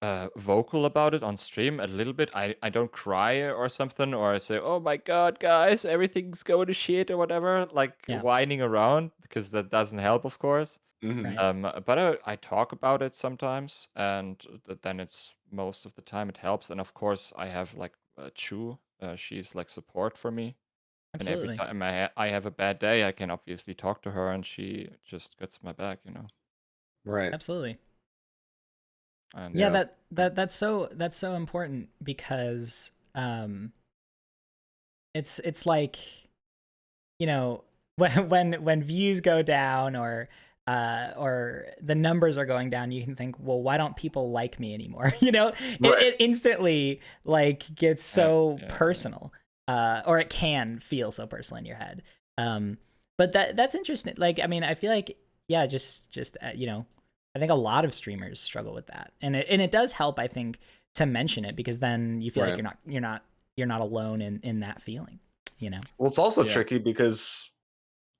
[SPEAKER 3] uh, vocal about it on stream a little bit. I don't cry or something, or I say, "Oh my god, guys, everything's going to shit" or whatever, like
[SPEAKER 1] Yeah.
[SPEAKER 3] whining around, because that doesn't help, of course.
[SPEAKER 2] Hmm.
[SPEAKER 1] Right.
[SPEAKER 3] But I talk about it sometimes, and then it's most of the time it helps. And of course, I have like Chu. She's like support for me. And every
[SPEAKER 1] Absolutely.
[SPEAKER 3] time I have a bad day, I can obviously talk to her, and she just gets my back, you know.
[SPEAKER 2] Right.
[SPEAKER 1] Absolutely.
[SPEAKER 3] And
[SPEAKER 1] Yeah,
[SPEAKER 2] Yeah.
[SPEAKER 1] that's so important because it's like, you know, when views go down or the numbers are going down, you can think, well, why don't people like me anymore? You know,
[SPEAKER 2] Right.
[SPEAKER 1] it instantly like gets
[SPEAKER 3] yeah,
[SPEAKER 1] so
[SPEAKER 3] yeah.
[SPEAKER 1] personal, or it can feel so personal in your head. Um, but that's interesting. Like, I mean, I feel like, yeah, just you know, I think a lot of streamers struggle with that, and it does help, I think, to mention it, because then you feel like
[SPEAKER 2] Right.
[SPEAKER 1] you're not alone in that feeling. You know.
[SPEAKER 2] Well, it's also
[SPEAKER 3] Yeah.
[SPEAKER 2] tricky because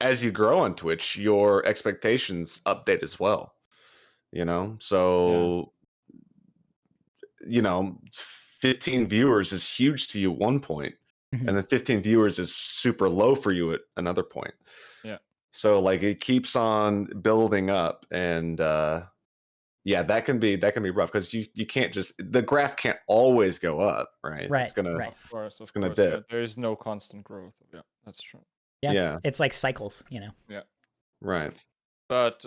[SPEAKER 2] as you grow on Twitch, your expectations update as well. You know,
[SPEAKER 3] Yeah.
[SPEAKER 2] so 15 viewers is huge to you at one point, and
[SPEAKER 1] Mhm.
[SPEAKER 2] then 15 viewers is super low for you at another point.
[SPEAKER 3] Yeah.
[SPEAKER 2] So like it keeps on building up, and yeah, that can be rough because you can't just the graph can't always go up, right? It's
[SPEAKER 1] Right,
[SPEAKER 2] gonna
[SPEAKER 1] right.
[SPEAKER 3] Of course,
[SPEAKER 2] it's
[SPEAKER 3] of
[SPEAKER 2] gonna
[SPEAKER 3] course. Yeah.
[SPEAKER 2] dip.
[SPEAKER 3] There is no constant growth. Yeah, that's true.
[SPEAKER 1] Yeah.
[SPEAKER 2] Yeah,
[SPEAKER 1] It's like cycles, you know.
[SPEAKER 3] Yeah.
[SPEAKER 2] right.
[SPEAKER 3] But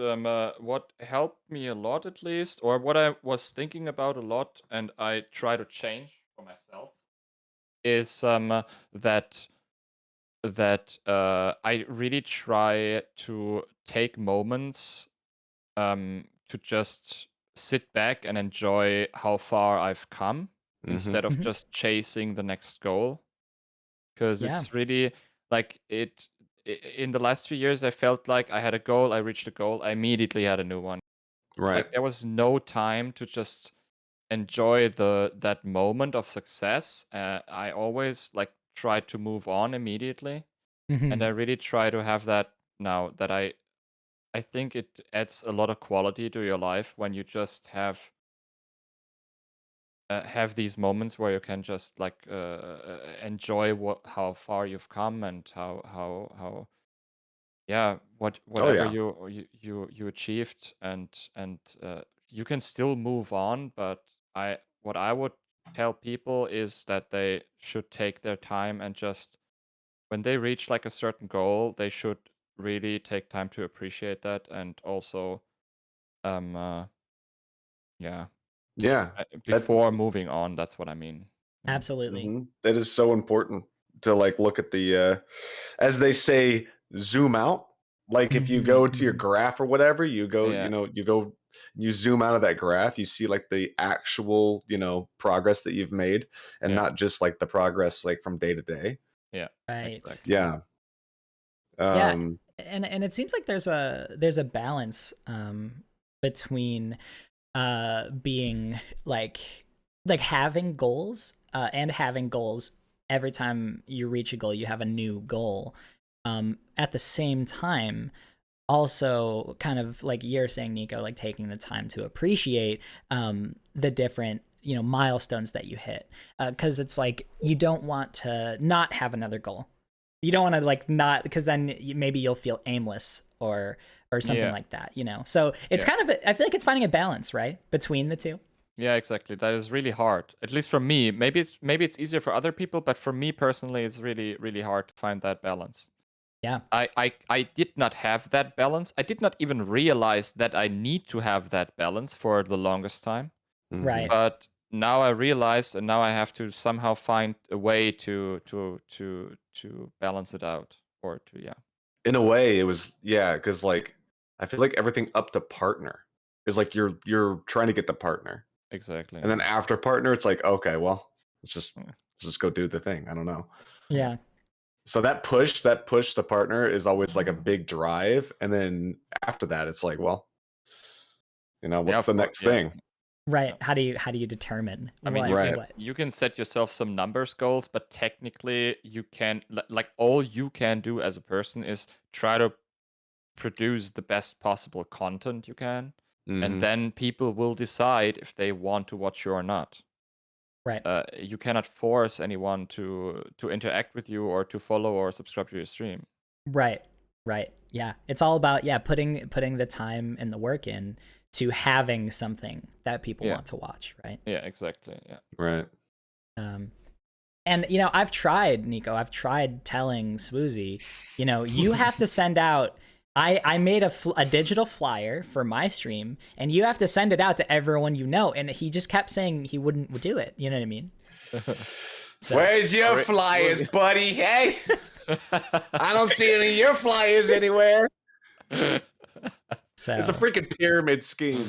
[SPEAKER 3] what helped me a lot, at least, or what I was thinking about a lot, and I try to change for myself, is that I really try to take moments to just sit back and enjoy how far I've come
[SPEAKER 2] Hmm.
[SPEAKER 3] instead of
[SPEAKER 1] Mhm.
[SPEAKER 3] just chasing the next goal. Because
[SPEAKER 1] Yeah.
[SPEAKER 3] it's really like in the last few years, I felt like I had a goal, I reached a goal, I immediately had a new one.
[SPEAKER 2] Right.
[SPEAKER 3] Like there was no time to just enjoy that moment of success. I always like try to move on immediately, and I
[SPEAKER 1] Mhm.
[SPEAKER 3] really try to have that now. That I think it adds a lot of quality to your life when you just have these moments where you can just like enjoy how far you've come, and how yeah,
[SPEAKER 2] Oh
[SPEAKER 3] whatever
[SPEAKER 2] yeah.
[SPEAKER 3] you achieved, and you can still move on. But what I would tell people is that they should take their time, and just when they reach like a certain goal, they should really take time to appreciate that, and also um uh, yeah,
[SPEAKER 2] Yeah. That
[SPEAKER 3] before moving on. That's what I mean. Yeah.
[SPEAKER 1] Absolutely.
[SPEAKER 2] that is so important to like look at the as they say, zoom out. Like if you
[SPEAKER 1] Mhm.
[SPEAKER 2] go to your
[SPEAKER 1] Mhm.
[SPEAKER 2] graph or whatever,
[SPEAKER 3] Yeah.
[SPEAKER 2] you zoom out of that graph, you see like the actual, progress that you've made, and
[SPEAKER 3] Yeah.
[SPEAKER 2] not just like the progress like from day to day.
[SPEAKER 3] Yeah.
[SPEAKER 1] Right.
[SPEAKER 3] Exactly.
[SPEAKER 2] Yeah.
[SPEAKER 1] Yeah.
[SPEAKER 2] Um
[SPEAKER 1] And it seems like there's a balance between being like having goals, and having goals every time you reach a goal, you have a new goal. At the same time, also kind of like you're saying, Nico, like taking the time to appreciate the different, you know, milestones that you hit, because it's like you don't want to not have another goal. You don't want to like not, because then maybe you'll feel aimless or something
[SPEAKER 3] Yeah.
[SPEAKER 1] like that, you know. So it's
[SPEAKER 3] Yeah.
[SPEAKER 1] kind of I feel like it's finding a balance, right, between the two.
[SPEAKER 3] Yeah, exactly. That is really hard. At least for me. Maybe it's easier for other people, but for me personally, it's really really hard to find that balance.
[SPEAKER 1] Yeah.
[SPEAKER 3] I did not have that balance. I did not even realize that I need to have that balance for the longest time.
[SPEAKER 2] mhm.
[SPEAKER 1] Right.
[SPEAKER 3] But now I realized, and now I have to somehow find a way to balance it out, or to yeah.
[SPEAKER 2] In a way, it was, yeah, because like I feel like everything up to partner is like you're trying to get the partner.
[SPEAKER 3] Exactly.
[SPEAKER 2] And then
[SPEAKER 3] Yeah.
[SPEAKER 2] after partner, it's like, okay, well, let's just
[SPEAKER 3] Yeah.
[SPEAKER 2] just go do the thing. I don't know.
[SPEAKER 1] Yeah.
[SPEAKER 2] So that push to partner is always like a big drive, and then after that, it's like, well, what's the next thing?
[SPEAKER 1] Right. How do you determine?
[SPEAKER 3] I mean, you can set yourself some numbers goals, but technically you can like all you can do as a person is try to produce the best possible content you can, and then people will decide if they want to watch you or not.
[SPEAKER 1] Right.
[SPEAKER 3] You cannot force anyone to interact with you or to follow or subscribe to your stream.
[SPEAKER 1] Right. Yeah. It's all about putting the time and the work in to having something that people want to watch, right?
[SPEAKER 3] Yeah, exactly. Yeah.
[SPEAKER 2] Right.
[SPEAKER 1] And I've tried, Nico. I've tried telling Swoozy, you have to send out. I made a digital flyer for my stream, and you have to send it out to everyone you know. And he just kept saying he wouldn't do it. You know what I mean?
[SPEAKER 2] So, where's your flyers, buddy? Hey, I don't see any of your flyers anywhere. So. It's a freaking pyramid scheme.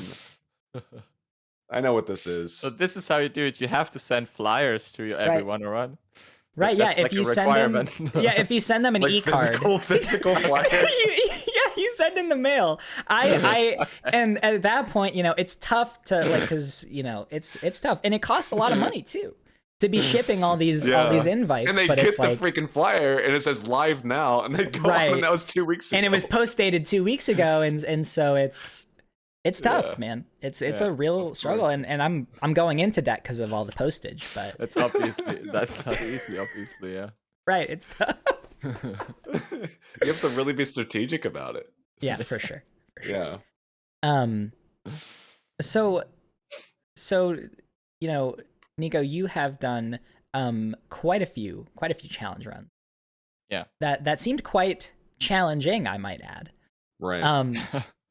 [SPEAKER 2] I know what this is.
[SPEAKER 3] So this is how you do it. You have to send flyers to everyone around.
[SPEAKER 1] Right, yeah. If you send them, if you send them an e-card,
[SPEAKER 2] physical flyers.
[SPEAKER 1] You send in the mail. And at that point, it's tough to because it's tough, and it costs a lot of money too to be shipping all these invites.
[SPEAKER 2] And they get the freaking flyer, and it says live now, and they go on, and that was 2 weeks ago.
[SPEAKER 1] And it was post-dated 2 weeks ago, and so it's tough, man. It's a real struggle, and I'm going into debt because of all the postage. But
[SPEAKER 3] it's obviously that's not easy. Obviously, yeah.
[SPEAKER 1] Right, it's tough.
[SPEAKER 2] You have to really be strategic about it.
[SPEAKER 1] Yeah, for sure.
[SPEAKER 2] Yeah.
[SPEAKER 1] So Nico, you have done quite a few challenge runs.
[SPEAKER 3] Yeah.
[SPEAKER 1] That seemed quite challenging, I might add.
[SPEAKER 2] Right.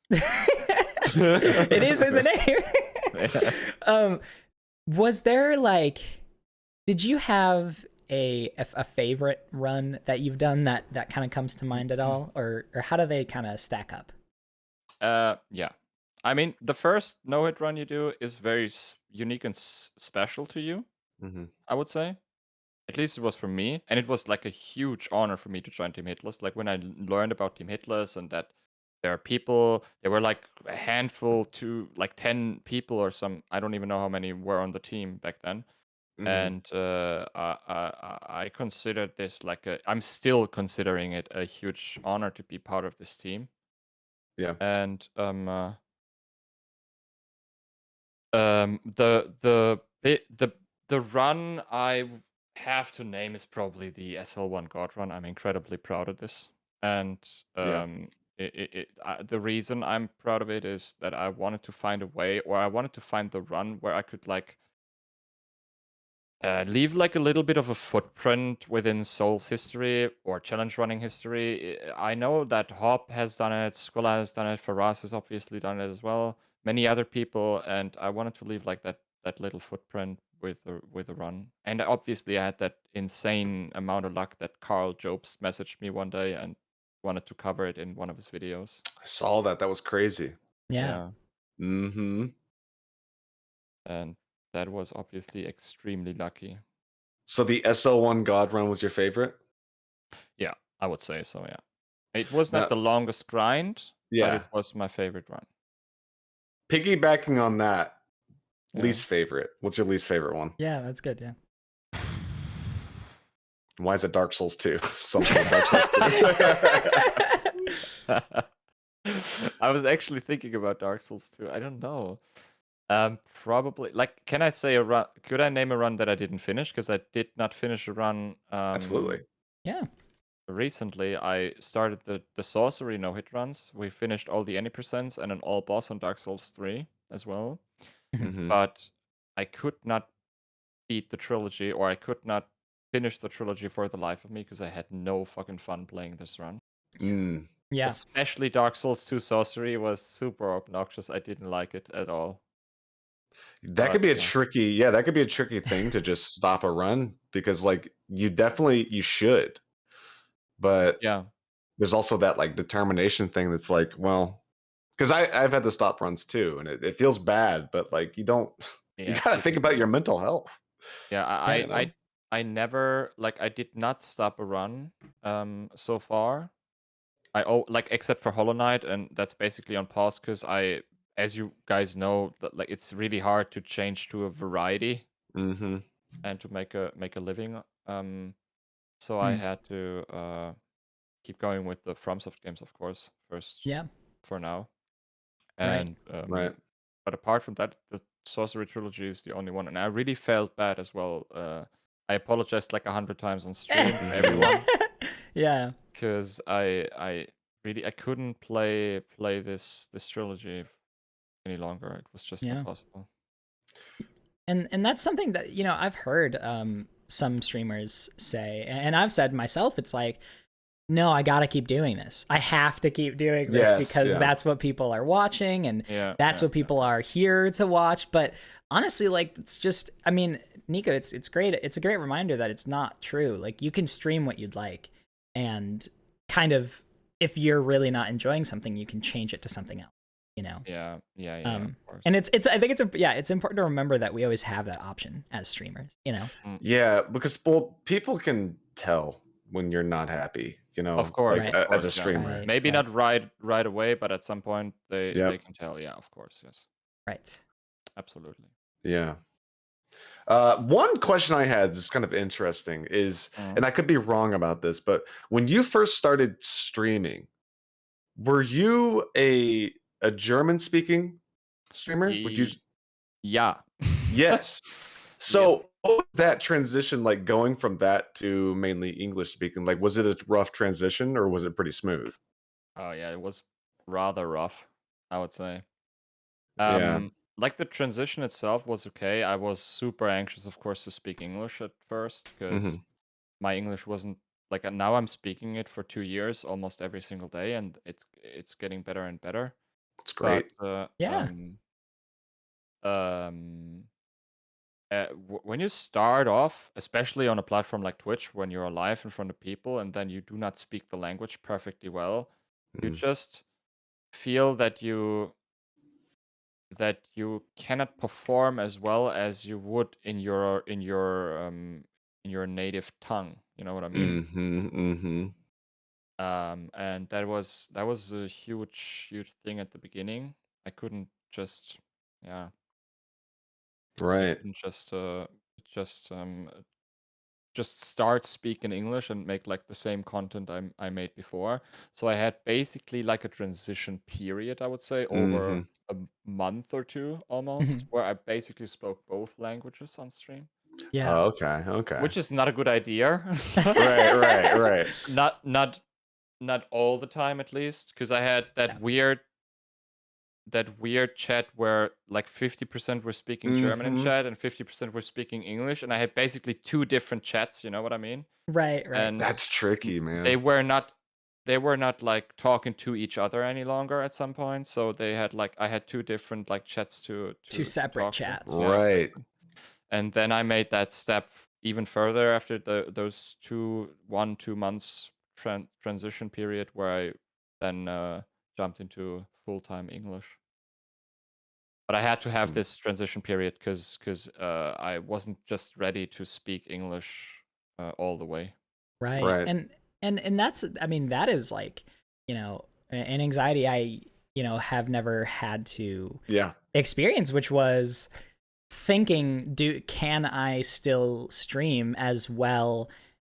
[SPEAKER 1] It is in the name. Was there did you have a favorite run that you've done that kind of comes to mind at all, or how do they kind of stack up?
[SPEAKER 3] Yeah. I mean, the first no-hit run you do is very unique and special to you, I would say. At least it was for me. And it was like a huge honor for me to join Team Hitless. Like when I learned about Team Hitless and that there are people, there were like a handful to like 10 people or some, I don't even know how many were on the team back then. And I considered this I'm still considering it a huge honor to be part of this team.
[SPEAKER 2] Yeah.
[SPEAKER 3] And the run I have to name is probably the SL1 God run. I'm incredibly proud of this, and the reason I'm proud of it is that I wanted to find a way, or I wanted to find the run where I could leave a little bit of a footprint within Soul's history or challenge running history. I know that Hop has done it, Squilla has done it, Faraz has obviously done it as well, many other people, and I wanted to leave that little footprint with the run. And obviously I had that insane amount of luck that Carl Jobs messaged me one day and wanted to cover it in one of his videos.
[SPEAKER 2] I saw that. That was crazy.
[SPEAKER 1] Yeah.
[SPEAKER 2] Mm-hmm.
[SPEAKER 3] And that was obviously extremely lucky.
[SPEAKER 2] So the SL1 God run was your favorite?
[SPEAKER 3] Yeah, I would say so, yeah. It was not the longest grind, but it was my favorite run.
[SPEAKER 2] Piggybacking on that, least favorite. What's your least favorite one?
[SPEAKER 1] Yeah, that's good, yeah.
[SPEAKER 2] Why is it Dark Souls 2? Something Dark Souls
[SPEAKER 3] 2. I was actually thinking about Dark Souls 2. I don't know. Probably can I say a run? Could I name a run that I didn't finish? Because I did not finish a run.
[SPEAKER 2] Absolutely.
[SPEAKER 1] Yeah.
[SPEAKER 3] Recently, I started the sorcery no-hit runs. We finished all the any percents and an all boss on Dark Souls 3 as well. But I could not beat the trilogy, or I could not finish the trilogy for the life of me because I had no fucking fun playing this run.
[SPEAKER 1] Yeah.
[SPEAKER 3] Especially Dark Souls 2 sorcery was super obnoxious. I didn't like it at all.
[SPEAKER 2] That could be a tricky, that could be a tricky thing to just stop a run, because you should. But there's also that determination thing that's well, because I've had to stop runs too, and it feels bad, but you don't, you gotta think about your mental health.
[SPEAKER 3] Yeah, I never like I did not stop a run so far. Like except for Hollow Knight, and that's basically on pause because as you guys know, that like it's really hard to change to a variety
[SPEAKER 2] Mm-hmm.
[SPEAKER 3] and to make a living. So I
[SPEAKER 1] Hmm.
[SPEAKER 3] had to keep going with the FromSoft games, of course, first
[SPEAKER 1] Yeah.
[SPEAKER 3] for now.
[SPEAKER 1] Right.
[SPEAKER 3] And
[SPEAKER 2] Right.
[SPEAKER 3] but apart from that, the Sorcery trilogy is the only one, and I really felt bad as well. I apologized like 100 times on stream for
[SPEAKER 2] Mhm.
[SPEAKER 3] everyone
[SPEAKER 1] Yeah.
[SPEAKER 3] because I really I couldn't play this trilogy any longer. It was just not
[SPEAKER 1] Yeah.
[SPEAKER 3] possible.
[SPEAKER 1] And that's something that, I've heard some streamers say, and I've said myself, it's like, no, I gotta keep doing this. I have to keep doing this
[SPEAKER 2] Yes.
[SPEAKER 1] because
[SPEAKER 2] Yeah.
[SPEAKER 1] that's what people are watching and
[SPEAKER 3] Yeah,
[SPEAKER 1] that's
[SPEAKER 3] yeah,
[SPEAKER 1] what people are here to watch. But honestly, like, it's just, I mean, Nico, it's great. It's a great reminder that it's not true. Like, you can stream what you'd like, and kind of, if you're really not enjoying something, you can change it to something else, you know?
[SPEAKER 3] yeah, of course.
[SPEAKER 1] And I think it's important to remember that we always have that option as streamers, you know?
[SPEAKER 2] Yeah, because people can tell when you're not happy,
[SPEAKER 3] Of course,
[SPEAKER 1] Right.
[SPEAKER 3] of
[SPEAKER 2] as a
[SPEAKER 3] course, yeah.
[SPEAKER 2] streamer.
[SPEAKER 1] Right.
[SPEAKER 3] Maybe
[SPEAKER 1] Right.
[SPEAKER 3] not right away, but at some point they
[SPEAKER 2] Yep.
[SPEAKER 3] can tell. Yeah, of course, yes,
[SPEAKER 1] Right.
[SPEAKER 3] absolutely.
[SPEAKER 2] Yeah. One question I had is kind of interesting is,
[SPEAKER 3] Mhm.
[SPEAKER 2] and I could be wrong about this, but when you first started streaming, were you a German speaking streamer? Would you?
[SPEAKER 3] Yeah.
[SPEAKER 2] Yes.
[SPEAKER 3] Yes.
[SPEAKER 2] So what was that transition like, going from that to mainly English speaking? Like, was it a rough transition or was it pretty smooth?
[SPEAKER 3] Oh yeah, it was rather rough, I would say.
[SPEAKER 2] Yeah.
[SPEAKER 3] Like the transition itself was okay. I was super anxious, of course, to speak English at first because
[SPEAKER 2] Hmm.
[SPEAKER 3] my English wasn't like now I'm speaking it for 2 years almost every single day, and it's getting better and better.
[SPEAKER 2] It's
[SPEAKER 3] But
[SPEAKER 2] great.
[SPEAKER 1] Yeah.
[SPEAKER 3] um, when you start off, especially on a platform like Twitch, when you're live in front of people and then you do not speak the language perfectly well, you
[SPEAKER 2] Mhm.
[SPEAKER 3] just feel that you cannot perform as well as you would in your native tongue. You know what I mean?
[SPEAKER 2] Mhm. Mhm.
[SPEAKER 3] And that was a huge thing at the beginning. I couldn't just yeah, I
[SPEAKER 2] Right.
[SPEAKER 3] couldn't just just start speaking English and make like the same content I made before. So I had basically like a transition period, I would say, over
[SPEAKER 2] Mhm.
[SPEAKER 3] a month or two almost,
[SPEAKER 1] Mhm.
[SPEAKER 3] where I basically spoke both languages on stream,
[SPEAKER 1] Yeah.
[SPEAKER 2] Oh, okay. Okay.
[SPEAKER 3] which is not a good idea.
[SPEAKER 2] Right. Right. Right.
[SPEAKER 3] Not all the time at least, because I had
[SPEAKER 1] Yeah.
[SPEAKER 3] that weird chat where like 50% were speaking German in
[SPEAKER 2] Mhm.
[SPEAKER 3] chat and 50% were speaking English, and I had basically two different chats, you know what I mean?
[SPEAKER 1] Right. Right.
[SPEAKER 3] And
[SPEAKER 2] That's tricky,
[SPEAKER 3] they
[SPEAKER 2] man.
[SPEAKER 3] were not they were not like talking to each other any longer at some point, so they had like I had two different like chats to
[SPEAKER 1] Two
[SPEAKER 3] to to
[SPEAKER 1] separate
[SPEAKER 3] talk to.
[SPEAKER 1] chats.
[SPEAKER 3] Yeah,
[SPEAKER 2] Right.
[SPEAKER 3] exactly. And then I made that step even further after those 2 months transition period where I then jumped into full-time English. But I had to have
[SPEAKER 2] Mm.
[SPEAKER 3] this transition period because I wasn't just ready to speak English all the way.
[SPEAKER 1] Right.
[SPEAKER 2] Right.
[SPEAKER 1] And that's, I mean, that is like, an anxiety I, have never had to
[SPEAKER 2] Yeah.
[SPEAKER 1] experience, which was thinking, can I still stream as well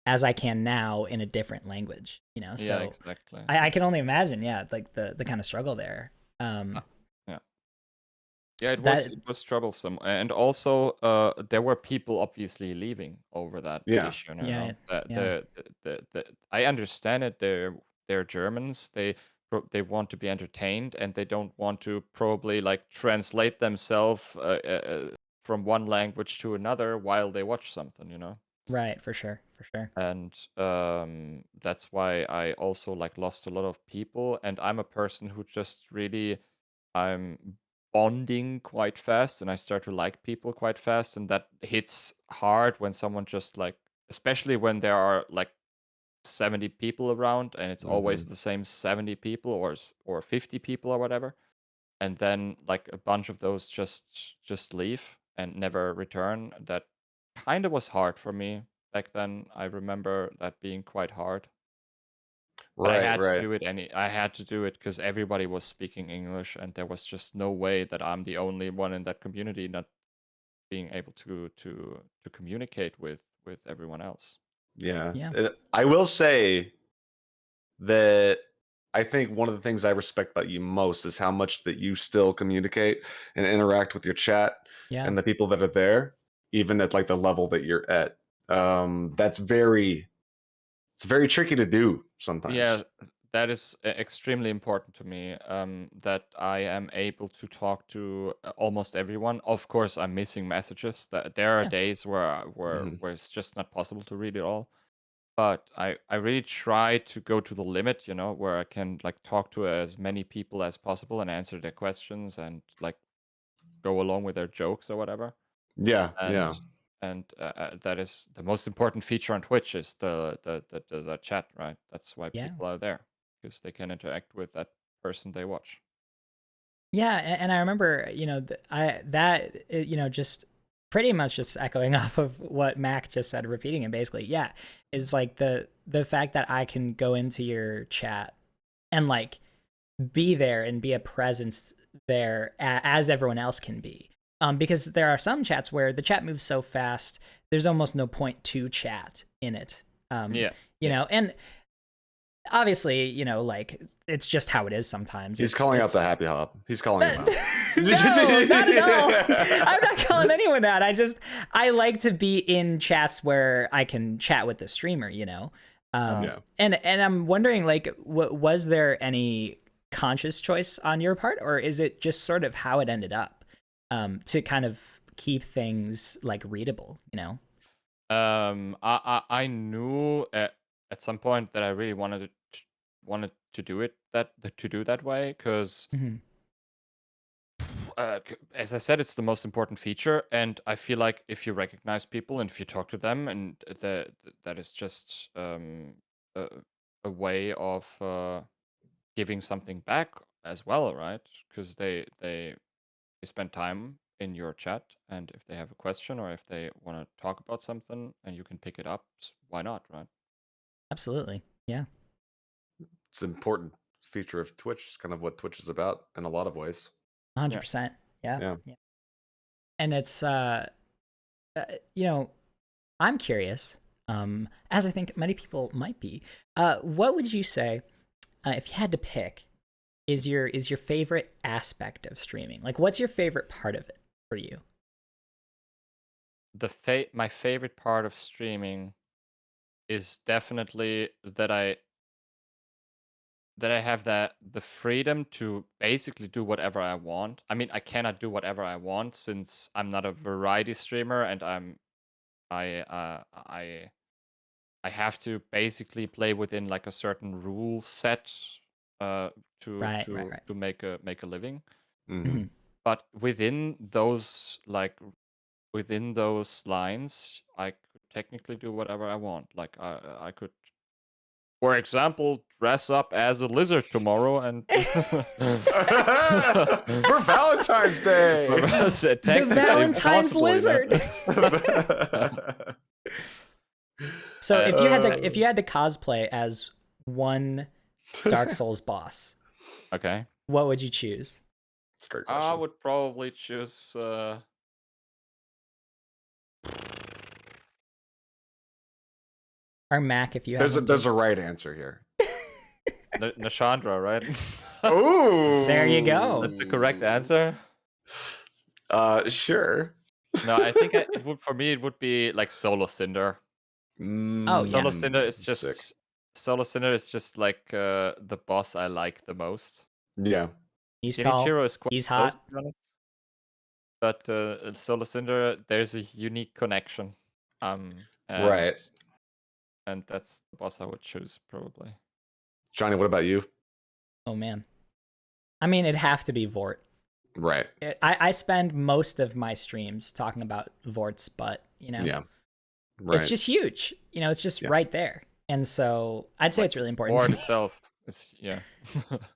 [SPEAKER 1] as I can now in a different language?
[SPEAKER 3] Yeah,
[SPEAKER 1] So
[SPEAKER 3] exactly.
[SPEAKER 1] I can only imagine, yeah, like the kind of struggle there.
[SPEAKER 3] Ah, yeah. Yeah, it was
[SPEAKER 1] That
[SPEAKER 3] it was troublesome, and also there were people obviously leaving over that
[SPEAKER 2] Yeah.
[SPEAKER 3] issue. You
[SPEAKER 1] Yeah,
[SPEAKER 3] know, that
[SPEAKER 1] yeah.
[SPEAKER 3] the I understand it. They're Germans. They want to be entertained, and they don't want to probably like translate themselves from one language to another while they watch something. You know,
[SPEAKER 1] Right, for sure, for sure.
[SPEAKER 3] and that's why I also like lost a lot of people. And I'm a person who just really I'm bonding quite fast and I start to like people quite fast, and that hits hard when someone just like, especially when there are like 70 people around and it's always
[SPEAKER 2] Mhm.
[SPEAKER 3] the same 70 people or 50 people or whatever, and then like a bunch of those just leave and never return. That kind of was hard for me. back then. I remember that being quite hard. But I
[SPEAKER 2] Right,
[SPEAKER 3] had to
[SPEAKER 2] right.
[SPEAKER 3] do it I had to do it because everybody was speaking English, and there was just no way that I'm the only one in that community not being able to communicate with everyone else.
[SPEAKER 2] Yeah.
[SPEAKER 1] Yeah.
[SPEAKER 2] I will say that I think one of the things I respect about you most is how much that you still communicate and interact with your chat
[SPEAKER 1] Yeah.
[SPEAKER 2] and the people that are there, even at like the level that you're at. That's it's very tricky to do sometimes.
[SPEAKER 3] Yeah, that is extremely important to me. That I am able to talk to almost everyone. Of course, I'm missing messages. That there are
[SPEAKER 1] Yeah.
[SPEAKER 3] days where
[SPEAKER 2] Mhm.
[SPEAKER 3] where it's just not possible to read it all. But I really try to go to the limit, where I can like talk to as many people as possible and answer their questions and like go along with their jokes or whatever.
[SPEAKER 2] Yeah,
[SPEAKER 3] And
[SPEAKER 2] yeah.
[SPEAKER 3] that is the most important feature on Twitch is the chat, right? That's why
[SPEAKER 1] Yeah.
[SPEAKER 3] people are there because they can interact with that person they watch.
[SPEAKER 1] Yeah, and I remember, just pretty much just echoing off of what Mac just said, repeating it basically. Yeah, is like the fact that I can go into your chat and like be there and be a presence there as everyone else can be. Because there are some chats where the chat moves so fast, there's almost no point to chat in it.
[SPEAKER 3] Yeah.
[SPEAKER 1] And obviously, like it's just how it is sometimes.
[SPEAKER 2] He's calling out the happy hop. He's calling him out.
[SPEAKER 1] No, not at all. I'm not calling anyone out. I like to be in chats where I can chat with the streamer,
[SPEAKER 2] Yeah.
[SPEAKER 1] And I'm wondering, like, was there any conscious choice on your part, or is it just sort of how it ended up, to kind of keep things like readable,
[SPEAKER 3] I knew at some point that I really wanted to do that way because
[SPEAKER 1] Mm-hmm.
[SPEAKER 3] as I said, it's the most important feature, and I feel like if you recognize people and if you talk to them, and that is just a, a way of giving something back as well, right? Because they spend time in your chat, and if they have a question or if they want to talk about something, and you can pick it up, why not, right?
[SPEAKER 1] Absolutely. Yeah.
[SPEAKER 2] It's an important feature of Twitch. It's kind of what Twitch is about in a lot of ways.
[SPEAKER 1] 100%. Yeah.
[SPEAKER 2] Yeah.
[SPEAKER 1] And it's I'm curious, as I think many people might be. What would you say, if you had to pick, is your favorite aspect of streaming? Like, what's your favorite part of it for you?
[SPEAKER 3] My favorite part of streaming is definitely that I have the freedom to basically do whatever I want. I mean, I cannot do whatever I want since I'm not a variety streamer, and I have to basically play within like a certain rule set to
[SPEAKER 1] Right.
[SPEAKER 3] to make a living.
[SPEAKER 2] Mhm.
[SPEAKER 3] But within those lines, I could technically do whatever I want. Like I could, for example, dress up as a lizard tomorrow and
[SPEAKER 2] For Valentine's Day.
[SPEAKER 1] The Valentine's lizard. So if you had to cosplay as one Dark Souls boss,
[SPEAKER 3] okay,
[SPEAKER 1] what would you choose?
[SPEAKER 2] That's a great
[SPEAKER 3] I
[SPEAKER 2] question.
[SPEAKER 3] would probably choose.
[SPEAKER 1] Or Mac, if you have
[SPEAKER 2] There's a right answer here.
[SPEAKER 3] Nashandra, right?
[SPEAKER 2] Ooh.
[SPEAKER 1] There you go.
[SPEAKER 3] Is that the correct answer?
[SPEAKER 2] Sure.
[SPEAKER 3] No, I think it would for me. It would be like Solo Cinder.
[SPEAKER 1] Oh, yeah.
[SPEAKER 3] Solo Cinder is
[SPEAKER 2] Sick.
[SPEAKER 3] just Solo Cinder is just like the boss I like the most.
[SPEAKER 2] Yeah.
[SPEAKER 1] He's tall.
[SPEAKER 3] Genichiro is quite
[SPEAKER 1] He's
[SPEAKER 3] close,
[SPEAKER 1] hot.
[SPEAKER 3] to be honest. But Solo Cinder, there's a unique connection. And,
[SPEAKER 2] Right.
[SPEAKER 3] And that's the boss I would choose probably.
[SPEAKER 2] Johnny, what about you?
[SPEAKER 1] Oh man. I mean, it'd have to be Vort.
[SPEAKER 2] Right.
[SPEAKER 1] I spend most of my streams talking about Vort's butt,
[SPEAKER 2] Yeah. Right.
[SPEAKER 1] It's just huge. It's just right there. And so I'd say
[SPEAKER 3] Like,
[SPEAKER 1] it's really important
[SPEAKER 3] Ward
[SPEAKER 1] to me.
[SPEAKER 3] itself, it's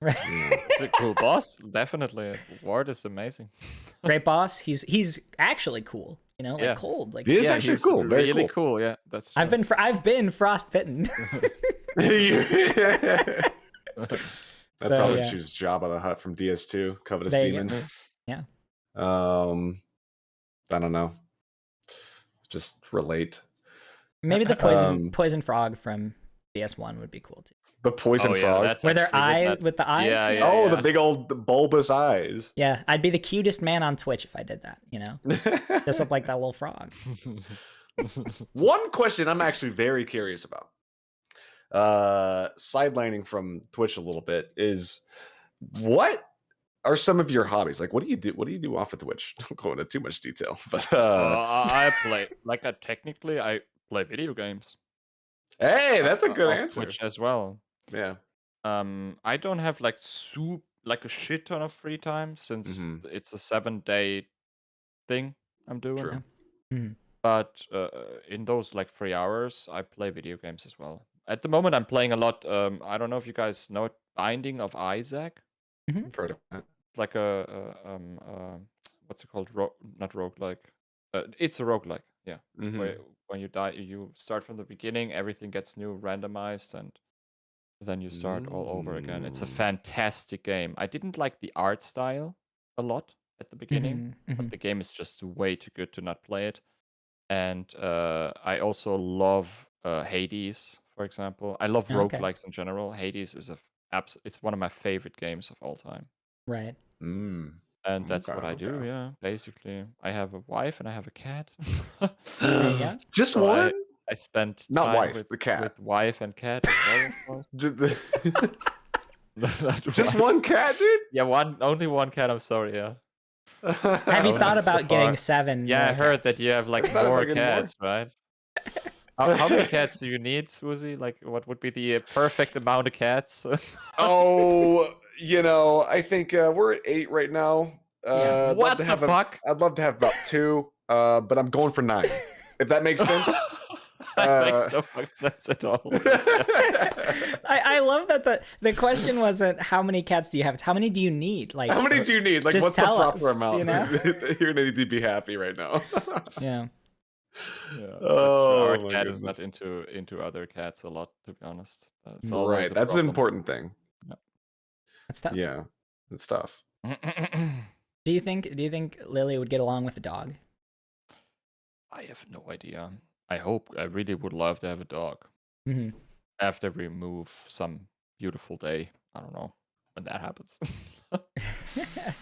[SPEAKER 1] Right.
[SPEAKER 3] It's a cool boss, definitely. Ward is amazing.
[SPEAKER 1] Great boss. He's actually cool. You know, like cold. Like,
[SPEAKER 2] He is actually
[SPEAKER 3] he's
[SPEAKER 2] cool. Very
[SPEAKER 3] really
[SPEAKER 2] cool.
[SPEAKER 3] cool. Yeah, that's true.
[SPEAKER 1] I've been frostbitten.
[SPEAKER 2] I'd probably choose Jabba the Hutt from DS2, Covetous Demon.
[SPEAKER 1] Yeah.
[SPEAKER 2] I don't know. Just relate.
[SPEAKER 1] Maybe the poison frog from DS1 would be cool too.
[SPEAKER 2] The poison frog.
[SPEAKER 3] That's
[SPEAKER 1] with their with the eyes.
[SPEAKER 2] Yeah. The big old bulbous eyes.
[SPEAKER 1] Yeah, I'd be the cutest man on Twitch if I did that, you know? Just look like that little frog.
[SPEAKER 2] One question I'm actually very curious about. Sidelining from Twitch a little bit is, what are some of your hobbies? Like, what do you do off of Twitch? Don't go into too much detail, but
[SPEAKER 3] I play technically I play video games.
[SPEAKER 2] Hey, that's a good answer.
[SPEAKER 3] Twitch as well.
[SPEAKER 2] Yeah.
[SPEAKER 3] I don't have like a shit ton of free time since it's a 7-day thing I'm doing.
[SPEAKER 2] True.
[SPEAKER 1] Mm-hmm.
[SPEAKER 3] But in those like 3 hours, I play video games as well. At the moment, I'm playing a lot. I don't know if you guys know it, Binding of Isaac.
[SPEAKER 2] I've heard of that.
[SPEAKER 3] Like what's it called? Not roguelike. It's a roguelike. Yeah. Where when you die, you start from the beginning. Everything gets new, randomized, and then you start all over again. It's a fantastic game. I didn't like the art style a lot at the beginning, but the game is just way too good to not play it. And I also love Hades, for example. I love roguelikes in general. Hades is it's one of my favorite games of all time.
[SPEAKER 1] Right.
[SPEAKER 3] And that's what I do, yeah. Basically, I have a wife and I have a cat.
[SPEAKER 2] Just so one?
[SPEAKER 3] I spent
[SPEAKER 2] not
[SPEAKER 3] time
[SPEAKER 2] wife,
[SPEAKER 3] with,
[SPEAKER 2] the cat.
[SPEAKER 3] with wife and cat as well, of course.
[SPEAKER 2] Just one cat, dude?
[SPEAKER 3] Yeah, only one cat. I'm sorry, yeah.
[SPEAKER 1] Have you thought about getting 7?
[SPEAKER 3] Yeah, I heard
[SPEAKER 1] cats?
[SPEAKER 3] that you have like 4 cats, right? How many cats do you need, Swoozy? Like, what would be the perfect amount of cats?
[SPEAKER 2] I think we're at 8 right now.
[SPEAKER 3] What the fuck?
[SPEAKER 2] I'd love to have about 2, but I'm going for 9. If that makes sense.
[SPEAKER 3] That makes no fucking sense at all.
[SPEAKER 1] I love that the question wasn't how many cats do you have, it's how many do you need? Like,
[SPEAKER 2] how many do you need? Like,
[SPEAKER 1] just
[SPEAKER 2] what's the proper
[SPEAKER 1] us,
[SPEAKER 2] amount?
[SPEAKER 1] you know?
[SPEAKER 2] You're gonna need to be happy right now.
[SPEAKER 1] Yeah.
[SPEAKER 3] Our cat is not into other cats a lot, to be honest.
[SPEAKER 2] Right, that's an important thing.
[SPEAKER 3] Yeah.
[SPEAKER 1] That's tough.
[SPEAKER 2] Yeah, it's tough.
[SPEAKER 1] Do you think Lily would get along with a dog?
[SPEAKER 3] I have no idea. I really would love to have a dog. After we move some beautiful day. I don't know when that happens.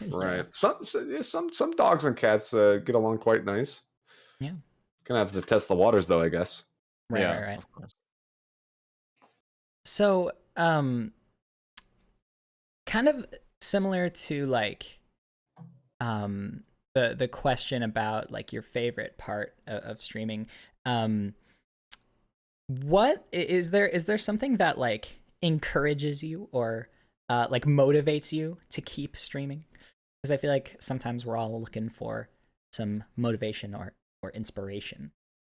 [SPEAKER 2] Right. Some dogs and cats get along quite nice.
[SPEAKER 1] Yeah.
[SPEAKER 2] Gonna have to test the waters though, I guess.
[SPEAKER 1] Right.
[SPEAKER 3] Of course.
[SPEAKER 1] So, kind of similar to like the question about like your favorite part of streaming. What is there something that like encourages you or like motivates you to keep streaming? Because I feel like sometimes we're all looking for some motivation or inspiration.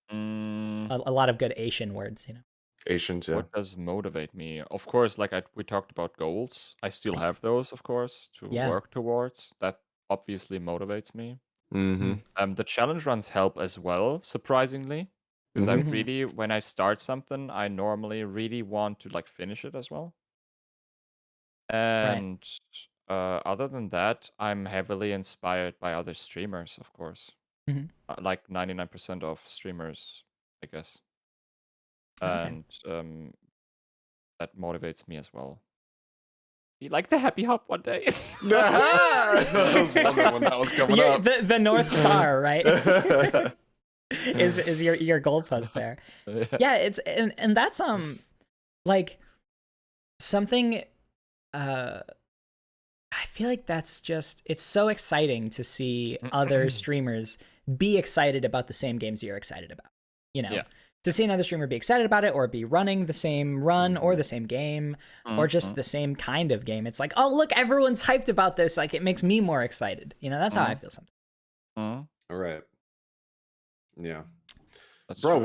[SPEAKER 1] A lot of good Asian words, you know.
[SPEAKER 2] Asians, yeah.
[SPEAKER 3] What does motivate me? Of course, like we talked about goals. I still have those, of course, to work towards. That obviously motivates me. The challenge runs help as well, surprisingly. Because I really, when I start something, I normally really want to like finish it as well. And other than that, I'm heavily inspired by other streamers, of course. Like 99% of streamers, I guess. And that motivates me as well. Be like the happy hop one day.
[SPEAKER 2] I was wondering when that was coming up.
[SPEAKER 1] The North Star, right? is your goalpost there? Yeah, it's and that's like something. I feel like that's just, it's so exciting to see other streamers be excited about the same games you're excited about. You know, to see another streamer be excited about it or be running the same run or the same game or just the same kind of game. It's like, oh, look, everyone's hyped about this. Like, it makes me more excited. You know, that's how I feel sometimes.
[SPEAKER 2] All right. Yeah.
[SPEAKER 3] That's
[SPEAKER 2] Bro,
[SPEAKER 3] true.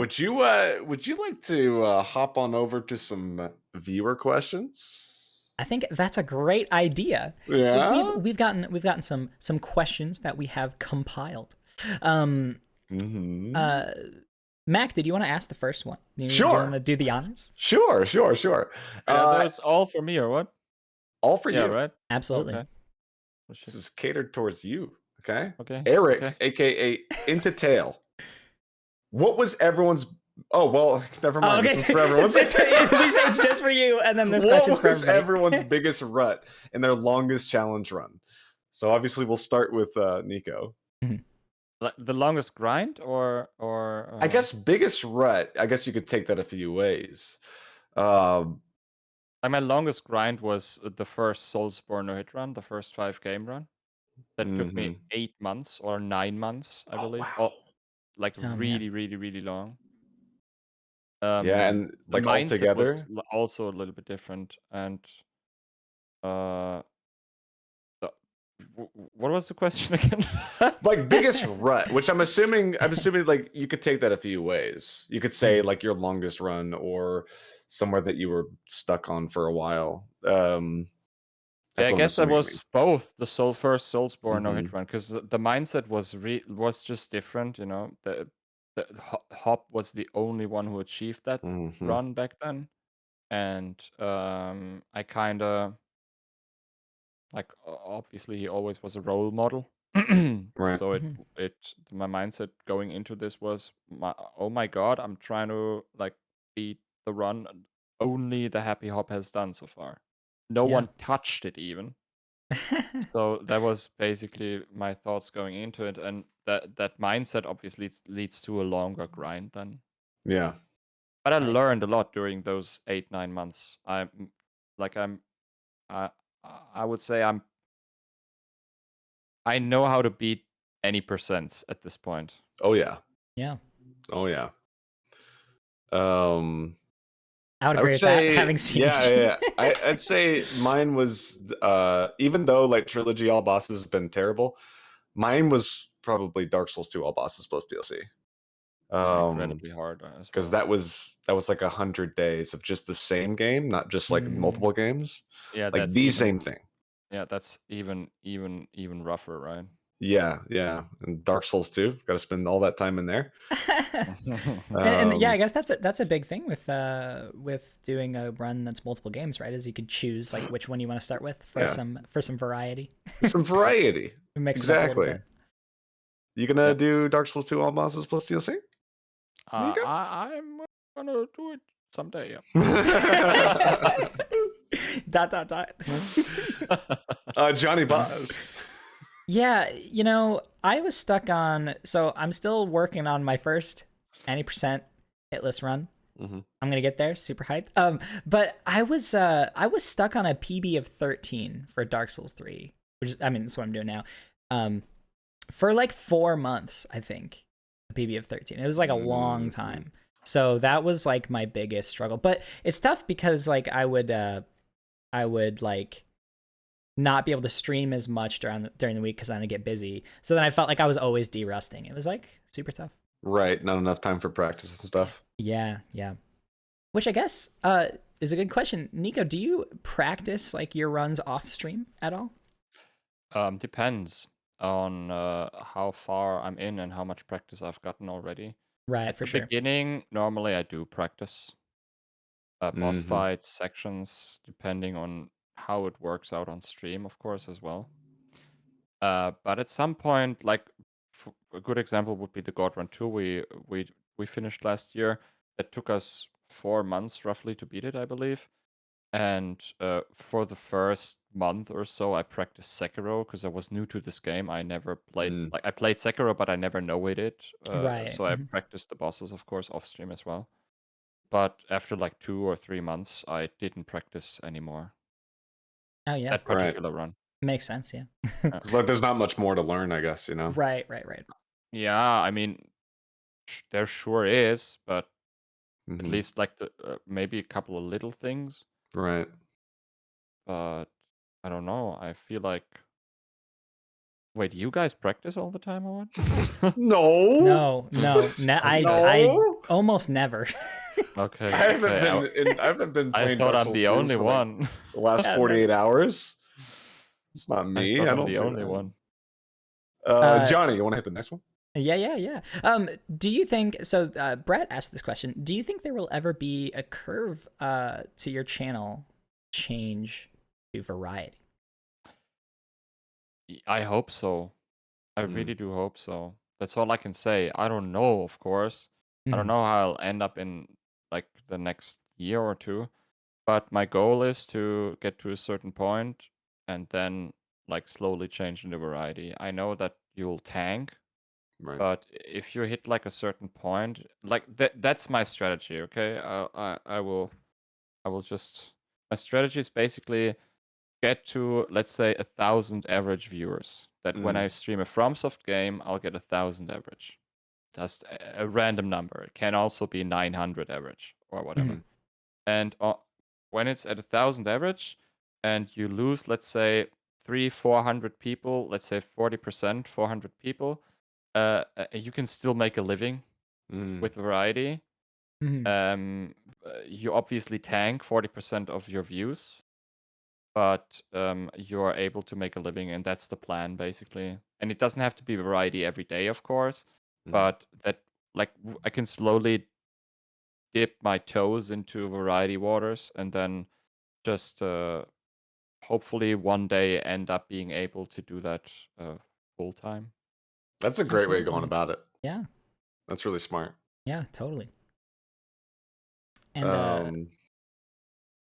[SPEAKER 2] would you like to hop on over to some viewer questions?
[SPEAKER 1] I think that's a great idea.
[SPEAKER 2] Yeah.
[SPEAKER 1] We've gotten some questions that we have compiled. Mac, did you want to ask the first one? Do you
[SPEAKER 2] Sure.
[SPEAKER 1] want to do the honors?
[SPEAKER 2] Sure.
[SPEAKER 3] Are those all for me or what?
[SPEAKER 2] All for
[SPEAKER 3] Yeah,
[SPEAKER 2] you.
[SPEAKER 3] right?
[SPEAKER 1] Absolutely.
[SPEAKER 3] Okay.
[SPEAKER 2] This is catered towards you. Okay.
[SPEAKER 3] Okay.
[SPEAKER 2] Eric,
[SPEAKER 3] Okay.
[SPEAKER 2] aka Into Tail. What was everyone's? Oh well, never mind.
[SPEAKER 1] Okay.
[SPEAKER 2] This is for everyone.
[SPEAKER 1] We say it's just for you, and then this
[SPEAKER 2] What
[SPEAKER 1] question's for
[SPEAKER 2] was
[SPEAKER 1] everybody.
[SPEAKER 2] everyone's biggest rut in their longest challenge run? So obviously we'll start with Nico.
[SPEAKER 3] Like the longest grind, or
[SPEAKER 2] I guess biggest rut. I guess you could take that a few ways.
[SPEAKER 3] Like my longest grind was the first Soulsborne no hit run, the first 5 game run. That took me 8 months or 9 months, I believe.
[SPEAKER 2] Wow.
[SPEAKER 3] Like really, really, really long.
[SPEAKER 2] Yeah, and
[SPEAKER 3] the
[SPEAKER 2] like
[SPEAKER 3] mindset
[SPEAKER 2] altogether,
[SPEAKER 3] was also a little bit different. And what was the question again?
[SPEAKER 2] like biggest rut, which I'm assuming like you could take that a few ways. You could say like your longest run or somewhere that you were stuck on for a while.
[SPEAKER 3] Yeah, I guess that was both the first Soulsborne no hit run, because the mindset was just different. You know, the Hop was the only one who achieved that run back then, and I kind of like obviously he always was a role model.
[SPEAKER 2] Right.
[SPEAKER 3] So my mindset going into this was oh my god, I'm trying to like beat the run only the Happy Hop has done so far. No one touched it even. So that was basically my thoughts going into it, and that mindset obviously leads to a longer grind then.
[SPEAKER 2] Yeah.
[SPEAKER 3] But I learned a lot during those 8-9 months. I would say I know how to beat any percents at this point.
[SPEAKER 2] Oh yeah.
[SPEAKER 1] Yeah.
[SPEAKER 2] Oh yeah.
[SPEAKER 1] I would agree with that, having seen
[SPEAKER 2] yeah. I'd say mine was even though like Trilogy all bosses have been terrible, mine was probably Dark Souls 2 all bosses plus DLC.
[SPEAKER 3] Incredibly hard
[SPEAKER 2] because that was like 100 days of just the same game, not just like multiple games.
[SPEAKER 3] Yeah,
[SPEAKER 2] like the same thing.
[SPEAKER 3] Yeah, that's even rougher, right?
[SPEAKER 2] Yeah. And Dark Souls 2, got to spend all that time in there.
[SPEAKER 1] and yeah, I guess that's a big thing with doing a run that's multiple games, right? Is you could choose like which one you want to start with for some variety.
[SPEAKER 2] Some variety.
[SPEAKER 1] Exactly.
[SPEAKER 2] You gonna do Dark Souls 2 all bosses plus DLC?
[SPEAKER 3] I'm gonna do it someday. Yeah.
[SPEAKER 1] dot.
[SPEAKER 2] Johnny Boz.
[SPEAKER 1] Yeah, you know, I was stuck on. So I'm still working on my first 90% hitless run. I'm gonna get there, super hyped. But I was stuck on a PB of 13 for Dark Souls 3, which is, I mean, that's what I'm doing now. For like 4 months, I think, a PB of 13. It was like a long time. So that was like my biggest struggle. But it's tough because like I would like not be able to stream as much during the week because I would get busy. So then I felt like I was always de-rusting. It was like super tough.
[SPEAKER 2] Right, not enough time for practice and stuff.
[SPEAKER 1] Yeah. Which I guess is a good question. Nico, do you practice like your runs off stream at all?
[SPEAKER 3] Depends on how far I'm in and how much practice I've gotten already.
[SPEAKER 1] Right,
[SPEAKER 3] at
[SPEAKER 1] for
[SPEAKER 3] the
[SPEAKER 1] sure.
[SPEAKER 3] beginning, normally I do practice boss fights, sections, depending on how it works out on stream, of course, as well. But at some point, like a good example would be the God Run 2 we finished last year. It took us 4 months roughly to beat it, I believe. And for the first month or so, I practiced Sekiro because I was new to this game. I never played like I played Sekiro, but I never knowed it.
[SPEAKER 1] Right.
[SPEAKER 3] So I practiced the bosses, of course, off stream as well. But after like 2 or 3 months, I didn't practice anymore.
[SPEAKER 1] Oh yeah,
[SPEAKER 3] that particular run
[SPEAKER 1] makes sense. Yeah,
[SPEAKER 2] because like there's not much more to learn, I guess, you know.
[SPEAKER 1] Right.
[SPEAKER 3] Yeah, I mean, there sure is, but at least like the maybe a couple of little things.
[SPEAKER 2] Right.
[SPEAKER 3] But I don't know. I feel like. Wait, do you guys practice all the time or what?
[SPEAKER 2] No.
[SPEAKER 1] I almost never.
[SPEAKER 3] Okay.
[SPEAKER 2] I haven't been playing.
[SPEAKER 3] I thought
[SPEAKER 2] Dark
[SPEAKER 3] I'm
[SPEAKER 2] Souls
[SPEAKER 3] the
[SPEAKER 2] 2
[SPEAKER 3] only
[SPEAKER 2] for,
[SPEAKER 3] one.
[SPEAKER 2] Like, the last 48 hours. It's not me.
[SPEAKER 3] I
[SPEAKER 2] I
[SPEAKER 3] thought
[SPEAKER 2] don't
[SPEAKER 3] I'm the only one.
[SPEAKER 2] Johnny, you want to hit the next one?
[SPEAKER 1] Yeah. Do you think so? Brett asked this question. Do you think there will ever be a curve to your channel change to variety?
[SPEAKER 3] I hope so. I really do hope so. That's all I can say. I don't know, of course. I don't know how I'll end up in like the next year or two, but my goal is to get to a certain point and then like slowly change into variety. I know that you'll tank,
[SPEAKER 2] Right.
[SPEAKER 3] but if you hit like a certain point, like that's my strategy, okay? I will just my strategy is basically get to, let's say, 1,000 average viewers. That when I stream a FromSoft game, I'll get 1,000 average. Just a random number. It can also be 900 average or whatever. And when it's at 1,000 average, and you lose, let's say, 400 people, let's say 40%, 400 people, you can still make a living with variety. You obviously tank 40% of your views, but you are able to make a living, and that's the plan basically. And it doesn't have to be variety every day, of course, but that like I can slowly dip my toes into variety waters, and then just hopefully one day end up being able to do that full time.
[SPEAKER 2] That's a great way of going about it.
[SPEAKER 1] Yeah.
[SPEAKER 2] That's really smart.
[SPEAKER 1] Yeah, totally. And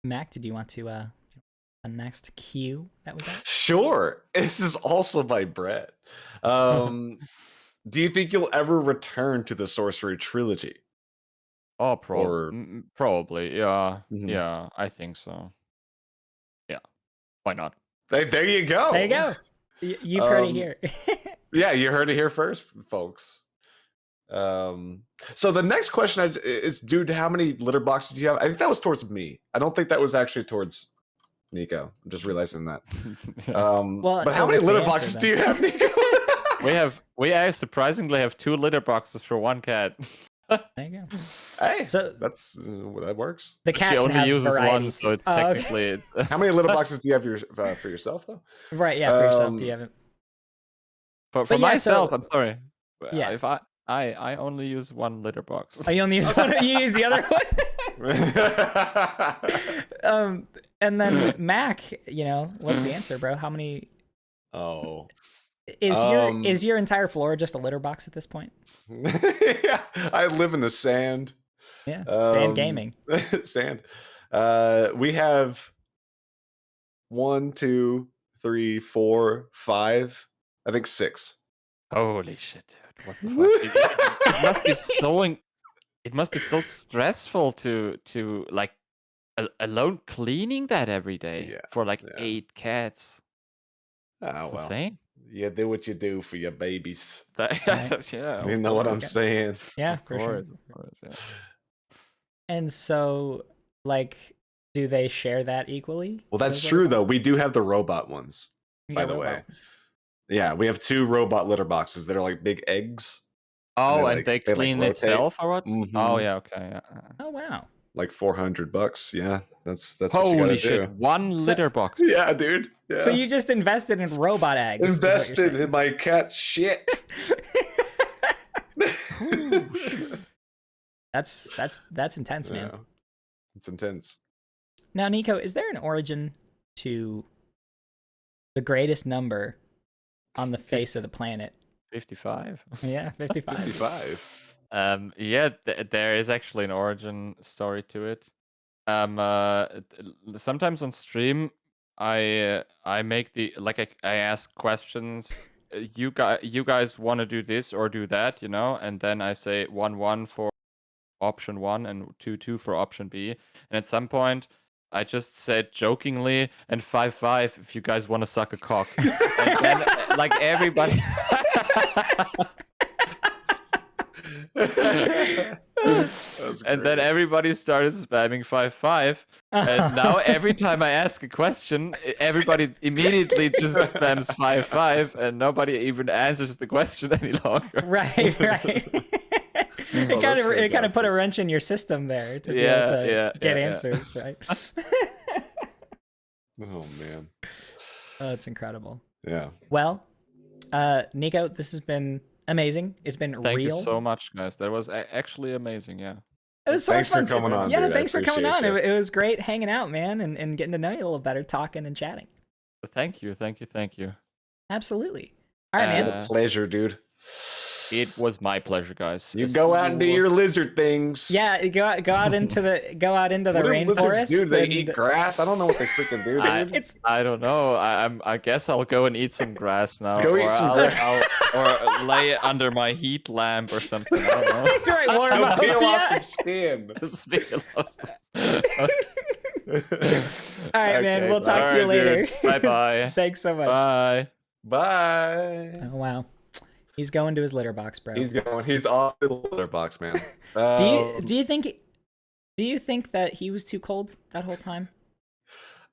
[SPEAKER 1] Mac, did you want to the next cue that was at?
[SPEAKER 2] Sure. This is also by Brett. Do you think you'll ever return to the Sorcery Trilogy?
[SPEAKER 3] Oh, probably. Yeah. Yeah, I think so. Yeah. Why not?
[SPEAKER 2] There you go.
[SPEAKER 1] There you go. You've heard it here.
[SPEAKER 2] Yeah, you heard it here first, folks. So the next question is, dude, how many litter boxes do you have? I think that was towards me. I don't think that was actually towards Nico. I'm just realizing that.
[SPEAKER 1] Well,
[SPEAKER 2] but
[SPEAKER 1] so
[SPEAKER 2] how many
[SPEAKER 1] what's the
[SPEAKER 2] litter
[SPEAKER 1] answer,
[SPEAKER 2] boxes
[SPEAKER 1] then?
[SPEAKER 2] do you have, Nico?
[SPEAKER 3] we surprisingly have 2 litter boxes for 1 cat.
[SPEAKER 1] There you go.
[SPEAKER 2] Hey,
[SPEAKER 1] So
[SPEAKER 2] that works.
[SPEAKER 1] the cat
[SPEAKER 3] She
[SPEAKER 1] can
[SPEAKER 3] only
[SPEAKER 1] have
[SPEAKER 3] uses
[SPEAKER 1] variety
[SPEAKER 3] one, so it's
[SPEAKER 1] okay.
[SPEAKER 3] technically.
[SPEAKER 2] How many litter boxes do you have for yourself, though?
[SPEAKER 1] Right, yeah, for yourself. Do you have it?
[SPEAKER 3] For
[SPEAKER 1] yeah,
[SPEAKER 3] myself,
[SPEAKER 1] so-
[SPEAKER 3] I'm sorry.
[SPEAKER 1] Yeah.
[SPEAKER 3] If I only use 1 litter box.
[SPEAKER 1] Oh, you only use one. You use the other one. And then Mac, what's the answer, bro? How many?
[SPEAKER 2] Oh,
[SPEAKER 1] is your entire floor just a litter box at this point?
[SPEAKER 2] Yeah, I live in the sand.
[SPEAKER 1] Yeah, sand gaming.
[SPEAKER 2] Sand. We have 1, 2, 3, 4, 5. I think 6.
[SPEAKER 3] Holy shit, dude! What the fuck? It must be it must be so stressful to like alone cleaning that every day for like 8 cats.
[SPEAKER 2] Oh, well.
[SPEAKER 3] Insane.
[SPEAKER 2] You do what you do for your babies.
[SPEAKER 3] Yeah,
[SPEAKER 2] You know what I'm saying?
[SPEAKER 1] Yeah,
[SPEAKER 3] of course, yeah.
[SPEAKER 1] And so, like, do they share that equally?
[SPEAKER 2] Well, that's true, though. We do have the robot ones, by the way. Yeah, we have 2 robot litter boxes that are like big eggs.
[SPEAKER 3] Oh, and they clean itself or what? Oh, yeah, okay. Yeah.
[SPEAKER 1] Oh, wow.
[SPEAKER 2] Like $400. Yeah, that's
[SPEAKER 3] Holy
[SPEAKER 2] what you
[SPEAKER 3] shit!
[SPEAKER 2] do.
[SPEAKER 3] 1 litter box.
[SPEAKER 2] Yeah, dude. Yeah.
[SPEAKER 1] So you just invested in robot eggs.
[SPEAKER 2] Invested in my cat's shit.
[SPEAKER 1] That's intense, man.
[SPEAKER 2] Yeah. It's intense.
[SPEAKER 1] Now, Nico, is there an origin to the greatest number on the face of the planet?
[SPEAKER 3] 55.
[SPEAKER 1] Yeah, 55.
[SPEAKER 2] 55.
[SPEAKER 3] Yeah, there is actually an origin story to it. Sometimes on stream, I make I ask questions. You guys want to do this or do that, and then I say 1-1 for option 1 and 2-2 for option B. And at some point, I just said jokingly, and 5-5 if you guys want to suck a cock. And then, like everybody. And then everybody started spamming 5-5, and now every time I ask a question, everybody immediately just spams 5-5, and nobody even answers the question any longer.
[SPEAKER 1] Right. It kind of put a wrench in your system there to be able to get answers, right?
[SPEAKER 2] Oh man.
[SPEAKER 1] Oh, it's incredible.
[SPEAKER 2] Yeah.
[SPEAKER 1] Well, Nico, this has been amazing. It's been
[SPEAKER 3] Thank
[SPEAKER 1] real.
[SPEAKER 3] you so much, guys. That was actually amazing. Yeah.
[SPEAKER 1] It was so
[SPEAKER 2] Thanks
[SPEAKER 1] much fun.
[SPEAKER 2] for coming on,
[SPEAKER 1] yeah,
[SPEAKER 2] dude.
[SPEAKER 1] thanks for coming on.
[SPEAKER 2] You.
[SPEAKER 1] It was great hanging out, man, and getting to know you a little better, talking and chatting.
[SPEAKER 3] Thank you.
[SPEAKER 1] Absolutely. All right, man.
[SPEAKER 2] Pleasure, dude.
[SPEAKER 3] It was my pleasure, guys.
[SPEAKER 2] You go out and do your lizard things.
[SPEAKER 1] Yeah, go out into the rainforest.
[SPEAKER 2] Lizards do? They eat grass. I don't know what they freaking do, dude.
[SPEAKER 3] I don't know. I guess I'll go and eat some grass now.
[SPEAKER 2] Go eat some grass.
[SPEAKER 3] or lay it under my heat lamp or something. I don't know.
[SPEAKER 1] Right, warm up.
[SPEAKER 2] Peel off some skin.
[SPEAKER 1] All right, man. We'll talk to you later.
[SPEAKER 3] Bye bye.
[SPEAKER 1] Thanks so much.
[SPEAKER 3] Bye.
[SPEAKER 2] Bye.
[SPEAKER 1] Oh wow. He's going to his litter box, bro.
[SPEAKER 2] He's off the litter box, man.
[SPEAKER 1] Do you think that he was too cold that whole time?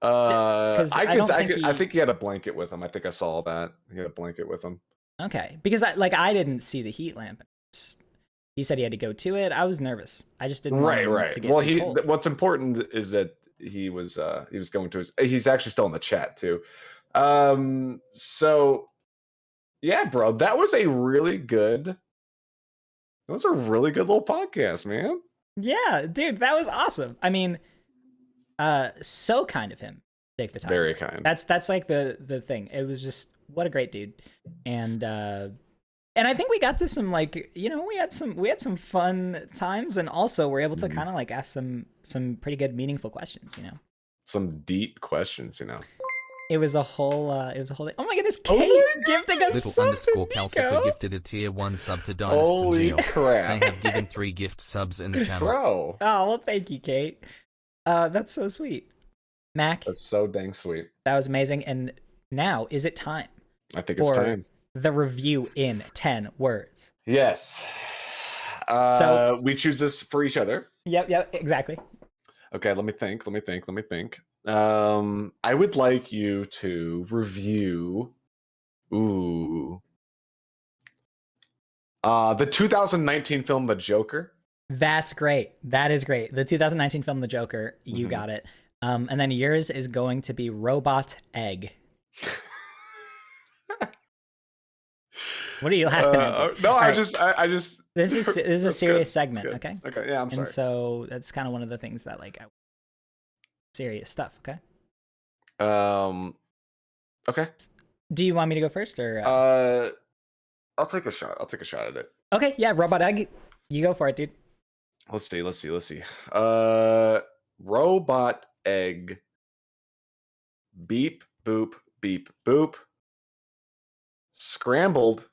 [SPEAKER 2] I think he had a blanket with him. I think I saw that. He had a blanket with him.
[SPEAKER 1] Okay. Because I didn't see the heat lamp. He said he had to go to it. I was nervous. I just didn't want him to get too cold.
[SPEAKER 2] What's important is that he was going to he's actually still in the chat too. So yeah, bro, that was a really good little podcast, man.
[SPEAKER 1] Yeah, dude, that was awesome. I mean, so kind of him to take the time.
[SPEAKER 2] Very kind.
[SPEAKER 1] That's like the thing. It was just what a great dude. And I think we got to some we had some fun times, and also we're able to kind of like ask some pretty good meaningful questions,
[SPEAKER 2] Some deep questions,
[SPEAKER 1] It was a whole thing. Oh my goodness, Kate gifting us
[SPEAKER 4] Little
[SPEAKER 1] sub to
[SPEAKER 4] Calcifer gifted a tier 1 sub to
[SPEAKER 2] Holy
[SPEAKER 4] dinossindgeil.
[SPEAKER 2] crap.
[SPEAKER 4] They have given 3 gift subs in the channel.
[SPEAKER 2] Bro.
[SPEAKER 1] Oh, well, thank you, Kate. That's so sweet. Mac,
[SPEAKER 2] That's so dang sweet.
[SPEAKER 1] that was amazing. And now, is it time
[SPEAKER 2] I think it's
[SPEAKER 1] for
[SPEAKER 2] time.
[SPEAKER 1] the review in 10 words?
[SPEAKER 2] Yes.
[SPEAKER 1] So
[SPEAKER 2] we choose this for each other.
[SPEAKER 1] Yep, exactly.
[SPEAKER 2] Okay, let me think. I would like you to review the 2019 film The Joker.
[SPEAKER 1] That's great. That is great. The 2019 film The Joker, you got it. And then yours is going to be Robot Egg. What are you laughing at?
[SPEAKER 2] No,
[SPEAKER 1] I
[SPEAKER 2] just
[SPEAKER 1] This is a serious
[SPEAKER 2] good,
[SPEAKER 1] segment,
[SPEAKER 2] good.
[SPEAKER 1] okay?
[SPEAKER 2] Okay, yeah, I'm sorry.
[SPEAKER 1] And so that's kind of one of the things that serious stuff, okay?
[SPEAKER 2] Okay.
[SPEAKER 1] Do you want me to go first or
[SPEAKER 2] I'll take a shot at it.
[SPEAKER 1] Okay, yeah, Robot Egg. You go for it, dude.
[SPEAKER 2] Let's see. Robot egg. Beep boop beep boop. Scrambled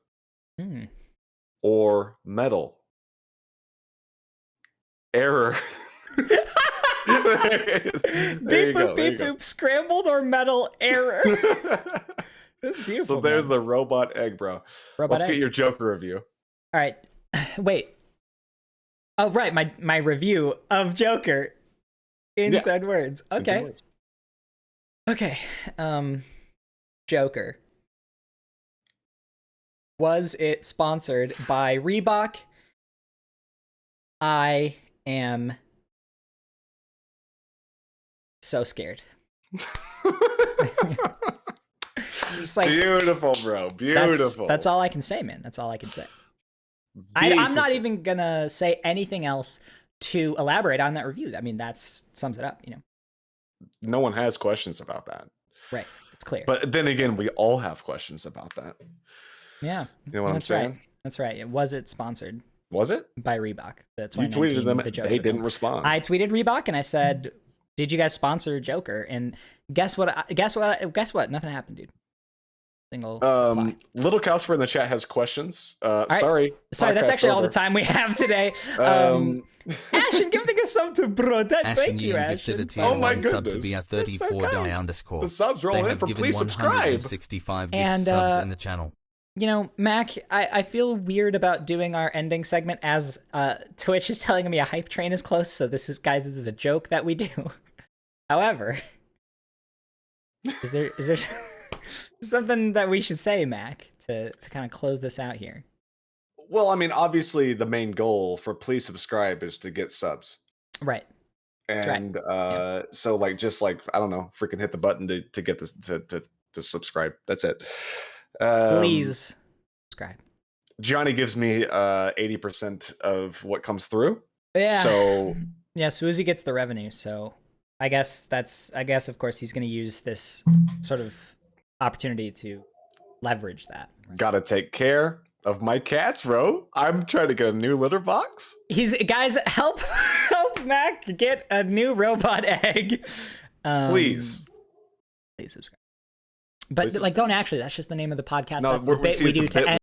[SPEAKER 2] or metal. Error.
[SPEAKER 1] Beep boop beep boop. Scrambled or metal. Error. That's beautiful.
[SPEAKER 2] So there's the robot egg, bro. Let's get your Joker review.
[SPEAKER 1] All right. Wait. Oh, right. My review of Joker in 10 words. Okay.
[SPEAKER 2] 10 words.
[SPEAKER 1] Okay. Joker. Was it sponsored by Reebok? I am so scared. Just like,
[SPEAKER 2] beautiful, bro. Beautiful.
[SPEAKER 1] That's all I can say, man. That's all I can say. I'm not even gonna say anything else to elaborate on that review. I mean, that sums it up,
[SPEAKER 2] No one has questions about that.
[SPEAKER 1] Right. It's clear.
[SPEAKER 2] But then again, we all have questions about that.
[SPEAKER 1] Yeah.
[SPEAKER 2] You know what I'm saying?
[SPEAKER 1] Right. That's right. Was it sponsored?
[SPEAKER 2] Was it?
[SPEAKER 1] By Reebok.
[SPEAKER 2] You tweeted them. They didn't respond.
[SPEAKER 1] I tweeted Reebok and I said, "Did you guys sponsor Joker?" And guess what? Nothing happened, dude. Single.
[SPEAKER 2] Little Calcifer in the chat has questions.
[SPEAKER 1] Right.
[SPEAKER 2] Sorry.
[SPEAKER 1] That's actually all the time we have today. Ashen giving us sub to bro. Thank you, Ashen.
[SPEAKER 4] Oh my goodness. Sub to be a 34 die underscore.
[SPEAKER 2] The subs rolling in for please subscribe.
[SPEAKER 4] 165 gift subs in the channel.
[SPEAKER 1] Mac, I feel weird about doing our ending segment as Twitch is telling me a hype train is close. So this is a joke that we do. However, is there something that we should say, Mac, to kind of close this out here?
[SPEAKER 2] Well, I mean, obviously the main goal for please subscribe is to get subs.
[SPEAKER 1] Right.
[SPEAKER 2] And so I don't know, freaking hit the button to get this to subscribe. That's it.
[SPEAKER 1] Please subscribe.
[SPEAKER 2] Johnny gives me 80% of what comes through.
[SPEAKER 1] Yeah.
[SPEAKER 2] So
[SPEAKER 1] yeah, Swoozy gets the revenue. So I guess of course he's going to use this sort of opportunity to leverage that.
[SPEAKER 2] Right? Gotta take care of my cats, bro. I'm trying to get a new litter box.
[SPEAKER 1] Guys, help Mac get a new robot egg.
[SPEAKER 2] Please
[SPEAKER 1] subscribe. But like, don't actually. That's just the name of the podcast.
[SPEAKER 2] No,
[SPEAKER 1] that's the bit we do to end.